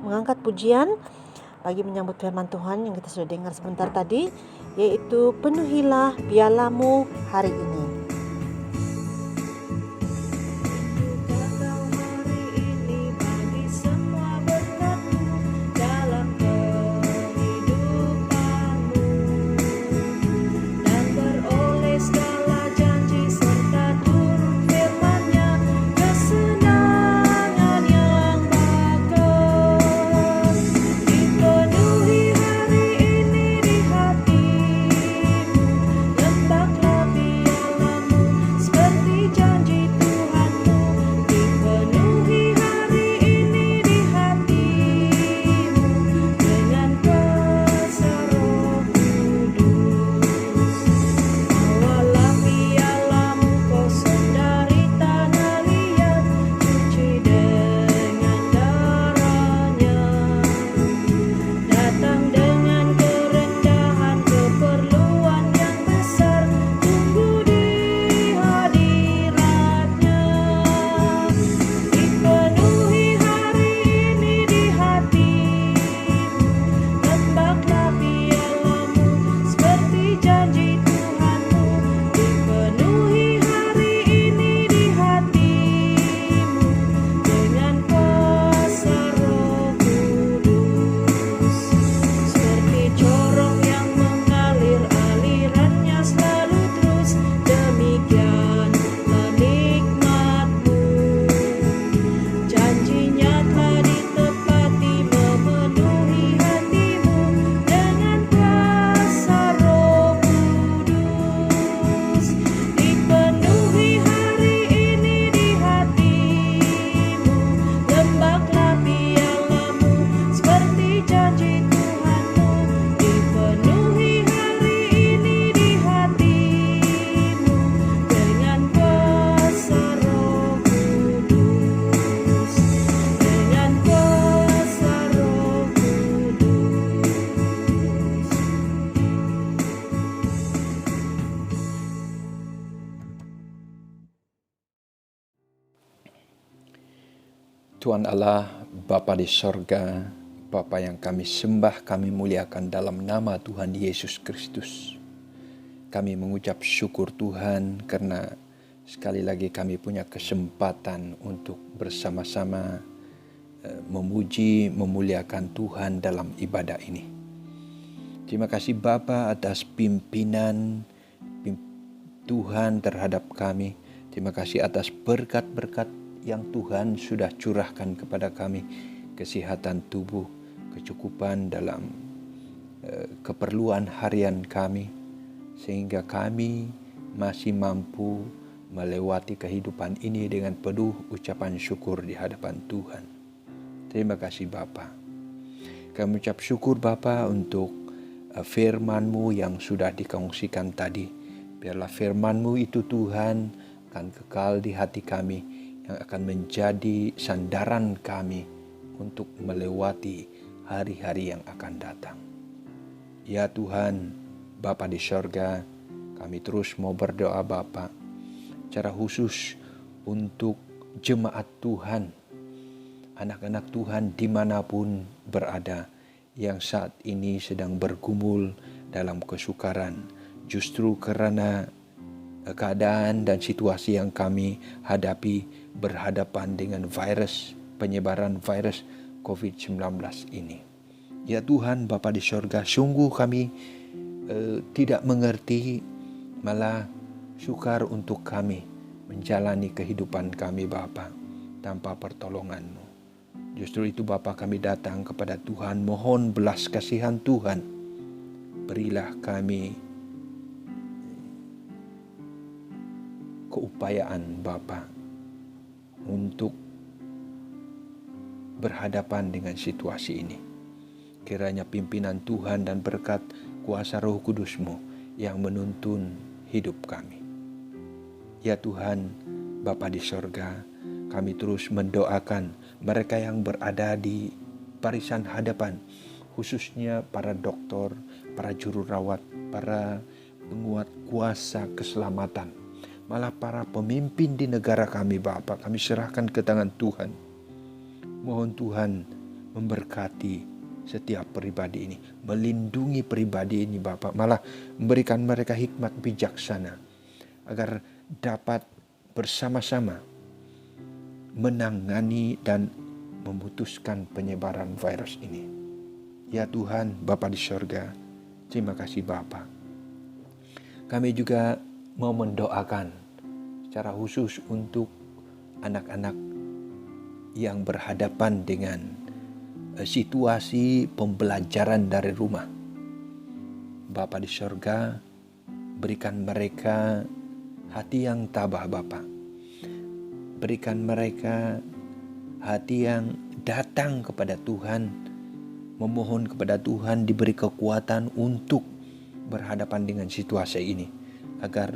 mengangkat pujian bagi menyambut firman Tuhan yang kita sudah dengar sebentar tadi, yaitu penuhilah pialamu hari ini. Tuhan Allah, Bapa di sorga, Bapa yang kami sembah, kami muliakan dalam nama Tuhan Yesus Kristus. Kami mengucap syukur Tuhan karena sekali lagi kami punya kesempatan untuk bersama-sama memuji, memuliakan Tuhan dalam ibadah ini. Terima kasih Bapa atas pimpinan Tuhan terhadap kami. Terima kasih atas berkat-berkat yang Tuhan sudah curahkan kepada kami. Kesehatan tubuh, kecukupan dalam keperluan harian kami, sehingga kami masih mampu melewati kehidupan ini dengan penuh ucapan syukur di hadapan Tuhan. Terima kasih Bapa. Kami ucap syukur Bapa untuk firman-Mu yang sudah dikongsikan tadi. Biarlah firman-Mu itu Tuhan akan kekal di hati kami, yang akan menjadi sandaran kami untuk melewati hari-hari yang akan datang. Ya Tuhan, Bapa di sorga, kami terus mau berdoa Bapa, secara khusus untuk jemaat Tuhan, anak-anak Tuhan dimanapun berada, yang saat ini sedang bergumul dalam kesukaran, justru karena keadaan dan situasi yang kami hadapi berhadapan dengan penyebaran virus COVID-19 ini. Ya Tuhan, Bapa di sorga, sungguh kami tidak mengerti, malah sukar untuk kami menjalani kehidupan kami Bapa tanpa pertolongan-Mu. Justru itu Bapa, kami datang kepada Tuhan, mohon belas kasihan Tuhan. Berilah kami keupayaan Bapa untuk berhadapan dengan situasi ini. Kiranya pimpinan Tuhan dan berkat kuasa Roh Kudus-Mu yang menuntun hidup kami. Ya Tuhan, Bapa di sorga, kami terus mendoakan mereka yang berada di barisan hadapan, khususnya para dokter, para juru rawat, para penguat kuasa keselamatan, malah para pemimpin di negara kami Bapa, kami serahkan ke tangan Tuhan. Mohon Tuhan memberkati setiap pribadi ini, melindungi pribadi ini Bapa, malah memberikan mereka hikmat bijaksana agar dapat bersama-sama menangani dan memutuskan penyebaran virus ini. Ya Tuhan, Bapa di sorga, terima kasih Bapa. Kami juga mau mendoakan secara khusus untuk anak-anak yang berhadapan dengan situasi pembelajaran dari rumah. Bapa di sorga, berikan mereka hati yang tabah Bapa. Berikan mereka hati yang datang kepada Tuhan, memohon kepada Tuhan diberi kekuatan untuk berhadapan dengan situasi ini, agar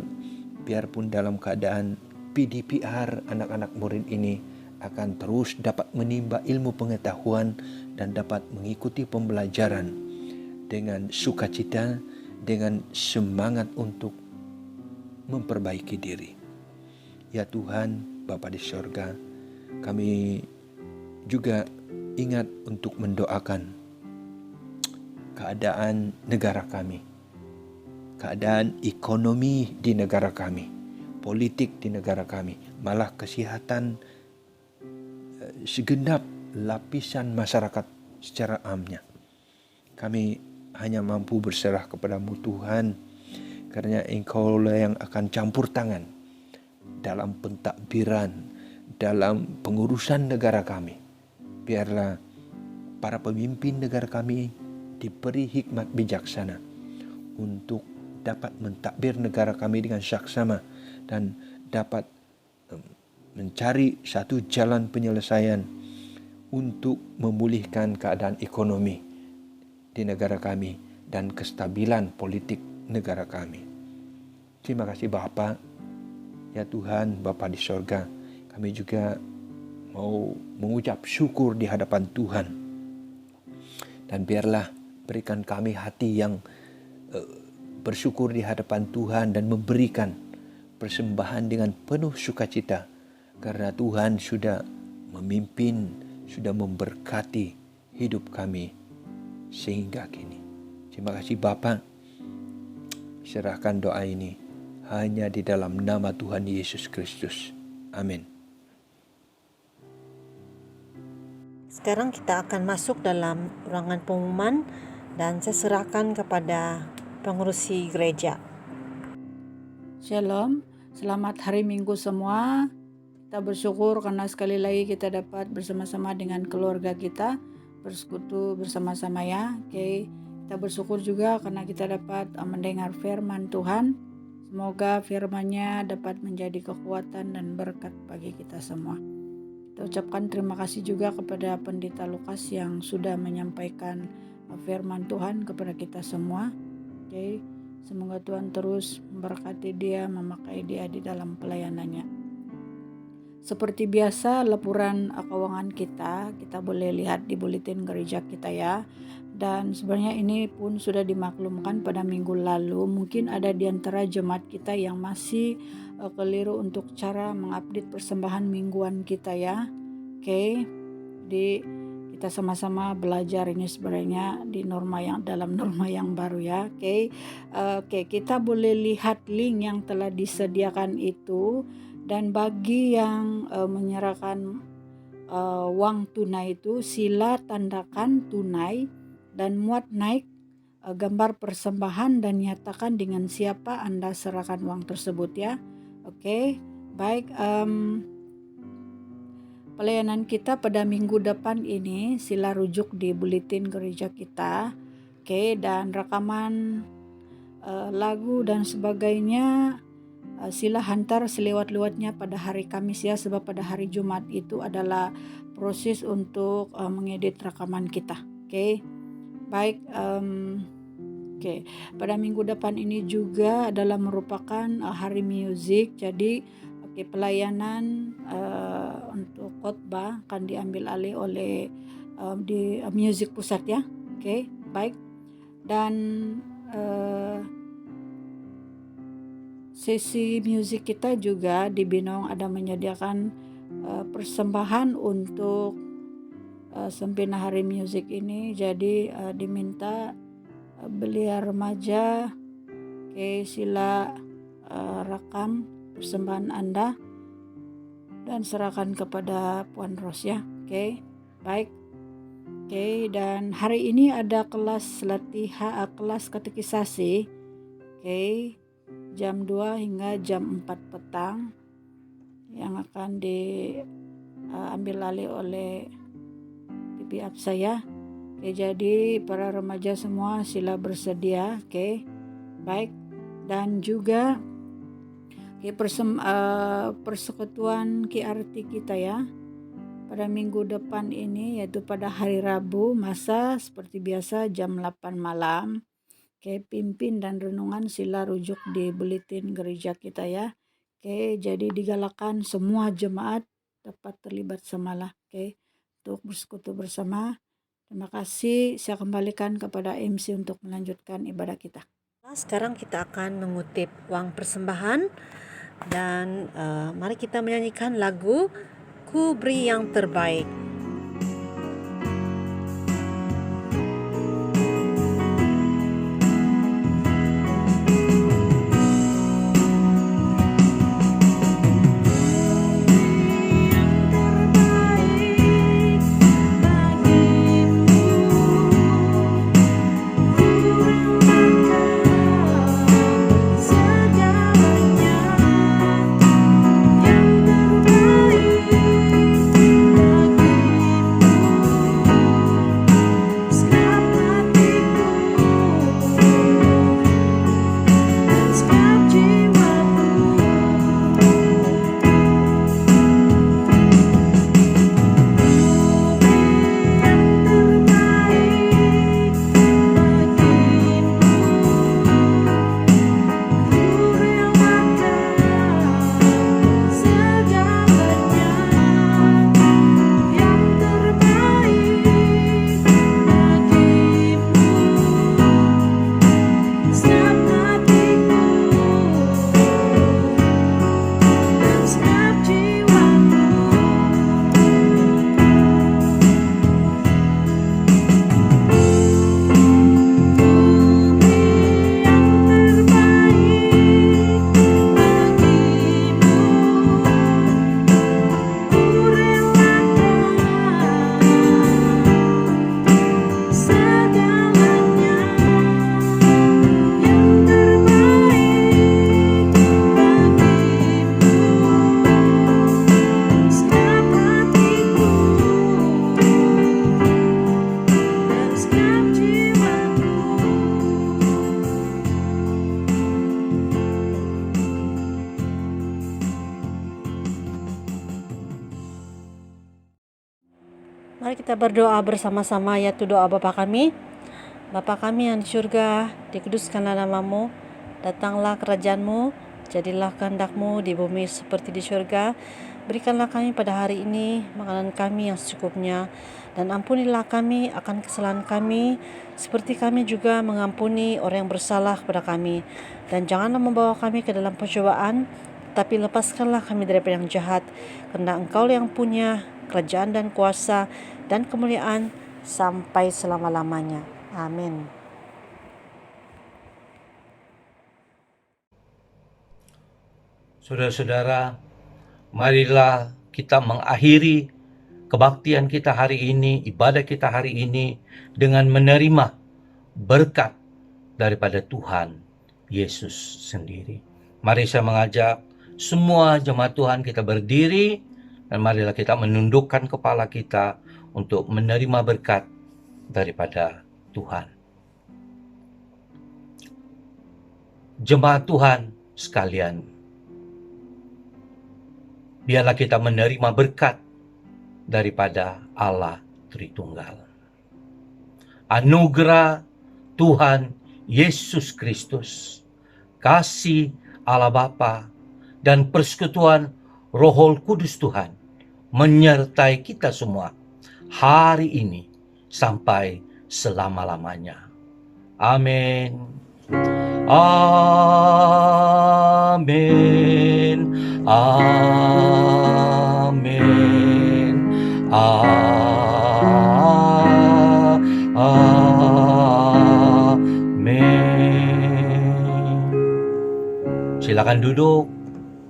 biarpun dalam keadaan PDPR, anak-anak murid ini akan terus dapat menimba ilmu pengetahuan dan dapat mengikuti pembelajaran dengan sukacita, dengan semangat untuk memperbaiki diri. Ya Tuhan, Bapa di sorga, kami juga ingat untuk mendoakan keadaan negara kami, keadaan ekonomi di negara kami, politik di negara kami, malah kesehatan segenap lapisan masyarakat secara amnya. Kami hanya mampu berserah kepada-Mu Tuhan, karena Engkau lah yang akan campur tangan dalam pentadbiran, dalam pengurusan negara kami. Biarlah para pemimpin negara kami diberi hikmat bijaksana untuk dapat mentadbir negara kami dengan saksama dan dapat mencari satu jalan penyelesaian untuk memulihkan keadaan ekonomi di negara kami dan kestabilan politik negara kami. Terima kasih Bapa. Ya Tuhan, Bapa di sorga, kami juga mau mengucap syukur di hadapan Tuhan. Dan biarlah berikan kami hati yang bersyukur di hadapan Tuhan dan memberikan persembahan dengan penuh sukacita, karena Tuhan sudah memimpin, sudah memberkati hidup kami sehingga kini. Terima kasih Bapa. Serahkan doa ini hanya di dalam nama Tuhan Yesus Kristus. Amin. Sekarang kita akan masuk dalam ruangan pengumuman dan saya serahkan kepada pengurusi gereja. Shalom, Selamat hari Minggu semua. Kita bersyukur karena sekali lagi kita dapat bersama-sama dengan keluarga kita, bersekutu bersama-sama ya. Oke, kita bersyukur juga karena kita dapat mendengar firman Tuhan. Semoga firman-Nya dapat menjadi kekuatan dan berkat bagi kita semua. Kita ucapkan terima kasih juga kepada Pendeta Lukas yang sudah menyampaikan firman Tuhan kepada kita semua. Oke, semoga Tuhan terus memberkati dia, memakai dia di dalam pelayanannya. Seperti biasa, laporan keuangan kita boleh lihat di buletin gereja kita ya. Dan sebenarnya ini pun sudah dimaklumkan pada minggu lalu. Mungkin ada di antara jemaat kita yang masih keliru untuk cara mengupdate persembahan mingguan kita ya. Oke, kita sama-sama belajar ini sebenarnya di dalam norma yang baru ya. Oke, kita boleh lihat link yang telah disediakan itu. Dan bagi yang menyerahkan uang tunai itu, sila tandakan tunai dan muat naik gambar persembahan dan nyatakan dengan siapa Anda serahkan uang tersebut ya. Oke, baik. Pelayanan kita pada minggu depan ini sila rujuk di buletin gereja kita. Oke, dan rekaman lagu dan sebagainya sila hantar selewat-lewatnya pada hari Kamis ya, sebab pada hari Jumat itu adalah proses untuk mengedit rekaman kita. Oke, baik. Pada minggu depan ini juga adalah merupakan hari musik. Jadi pelayanan untuk khotbah akan diambil alih oleh di Music Pusat ya. Oke, baik. Dan sesi musik kita juga di Binong ada menyediakan persembahan untuk sempena hari musik ini. Jadi diminta belia remaja, sila rekam persembahan Anda dan serahkan kepada Puan Ros ya. Baik. Dan hari ini ada kelas latihan, kelas katekisasi. Jam 2 hingga jam 4 petang yang akan diambil alih oleh Pipi Absa ya. Jadi para remaja semua sila bersedia. Baik. Dan juga persekutuan KRT kita ya pada minggu depan ini, yaitu pada hari Rabu, masa seperti biasa jam 8 malam. Pimpin dan renungan sila rujuk di buletin gereja kita ya. Jadi digalakan semua jemaat dapat terlibat semalah untuk bersekutu bersama. Terima kasih. Saya kembalikan kepada MC untuk melanjutkan ibadah kita. Sekarang kita akan mengutip uang persembahan dan mari kita menyanyikan lagu Ku Beri Yang Terbaik. Yang terbaik Mari kita berdoa bersama-sama, yaitu doa Bapa kami. Bapa kami yang di surga, dikuduskanlah namamu, datanglah kerajaan-Mu, jadilah kehendak-Mu di bumi seperti di surga. Berikanlah kami pada hari ini makanan kami yang secukupnya, dan ampunilah kami akan kesalahan kami, seperti kami juga mengampuni orang yang bersalah kepada kami. Dan janganlah membawa kami ke dalam pencobaan, tapi lepaskanlah kami daripada yang jahat, karena Engkau yang punya kerajaan dan kuasa dan kemuliaan sampai selama-lamanya. Amin. Saudara-saudara, marilah kita mengakhiri kebaktian kita hari ini, ibadah kita hari ini dengan menerima berkat daripada Tuhan Yesus sendiri. Mari saya mengajak semua jemaat Tuhan kita berdiri, dan marilah kita menundukkan kepala kita untuk menerima berkat daripada Tuhan. Jemaat Tuhan sekalian, biarlah kita menerima berkat daripada Allah Tritunggal. Anugerah Tuhan Yesus Kristus, kasih Allah Bapa, dan persekutuan Roh Kudus Tuhan menyertai kita semua hari ini sampai selama-lamanya. Amin. Amin. Amin. Amin. Silakan duduk.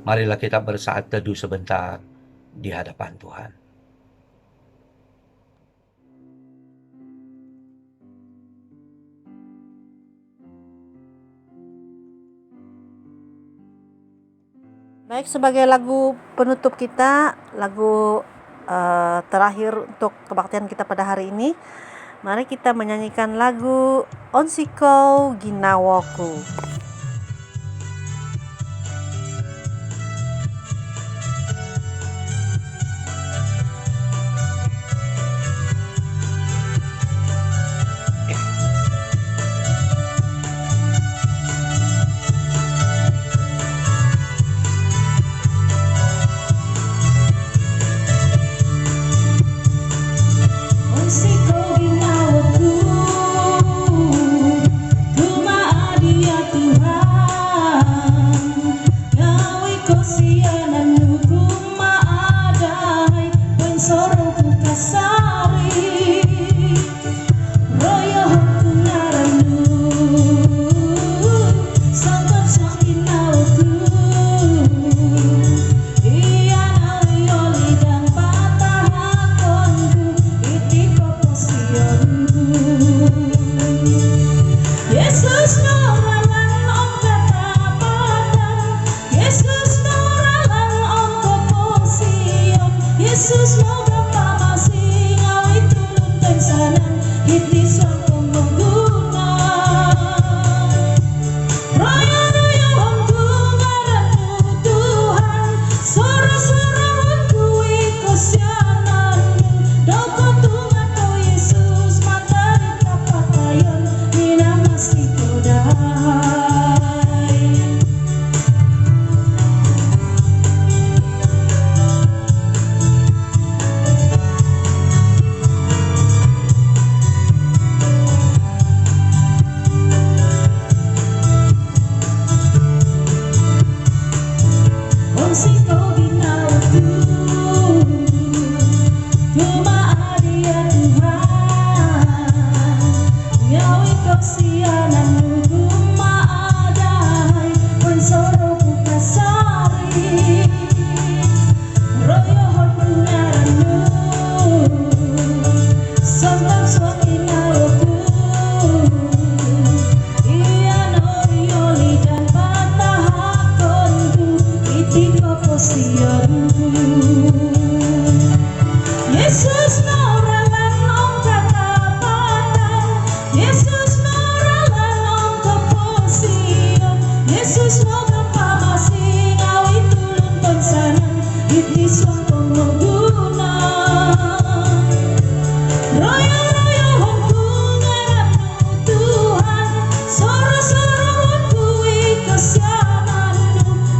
Marilah kita bersaat teduh sebentar di hadapan Tuhan. Baik, sebagai lagu penutup kita, lagu terakhir untuk kebaktian kita pada hari ini, mari kita menyanyikan lagu Onsiko Ginawoku.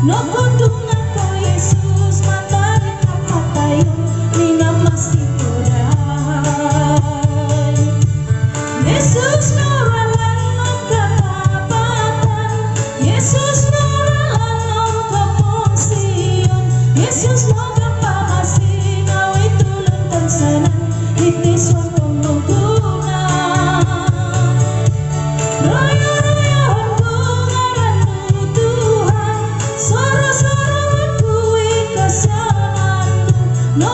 No kundungan ka Yesus matari kapatayo ninga masih koday. Yesus nuralan ng katapatan, Yesus nuralan ng kapungsiyon, Yesus mo kapahasing awit tulad tansanan, itiswan pangnugunan. Raya-rayahan ko ngaran mo Tuhan, soro-sorohan ko ikasanan mo, no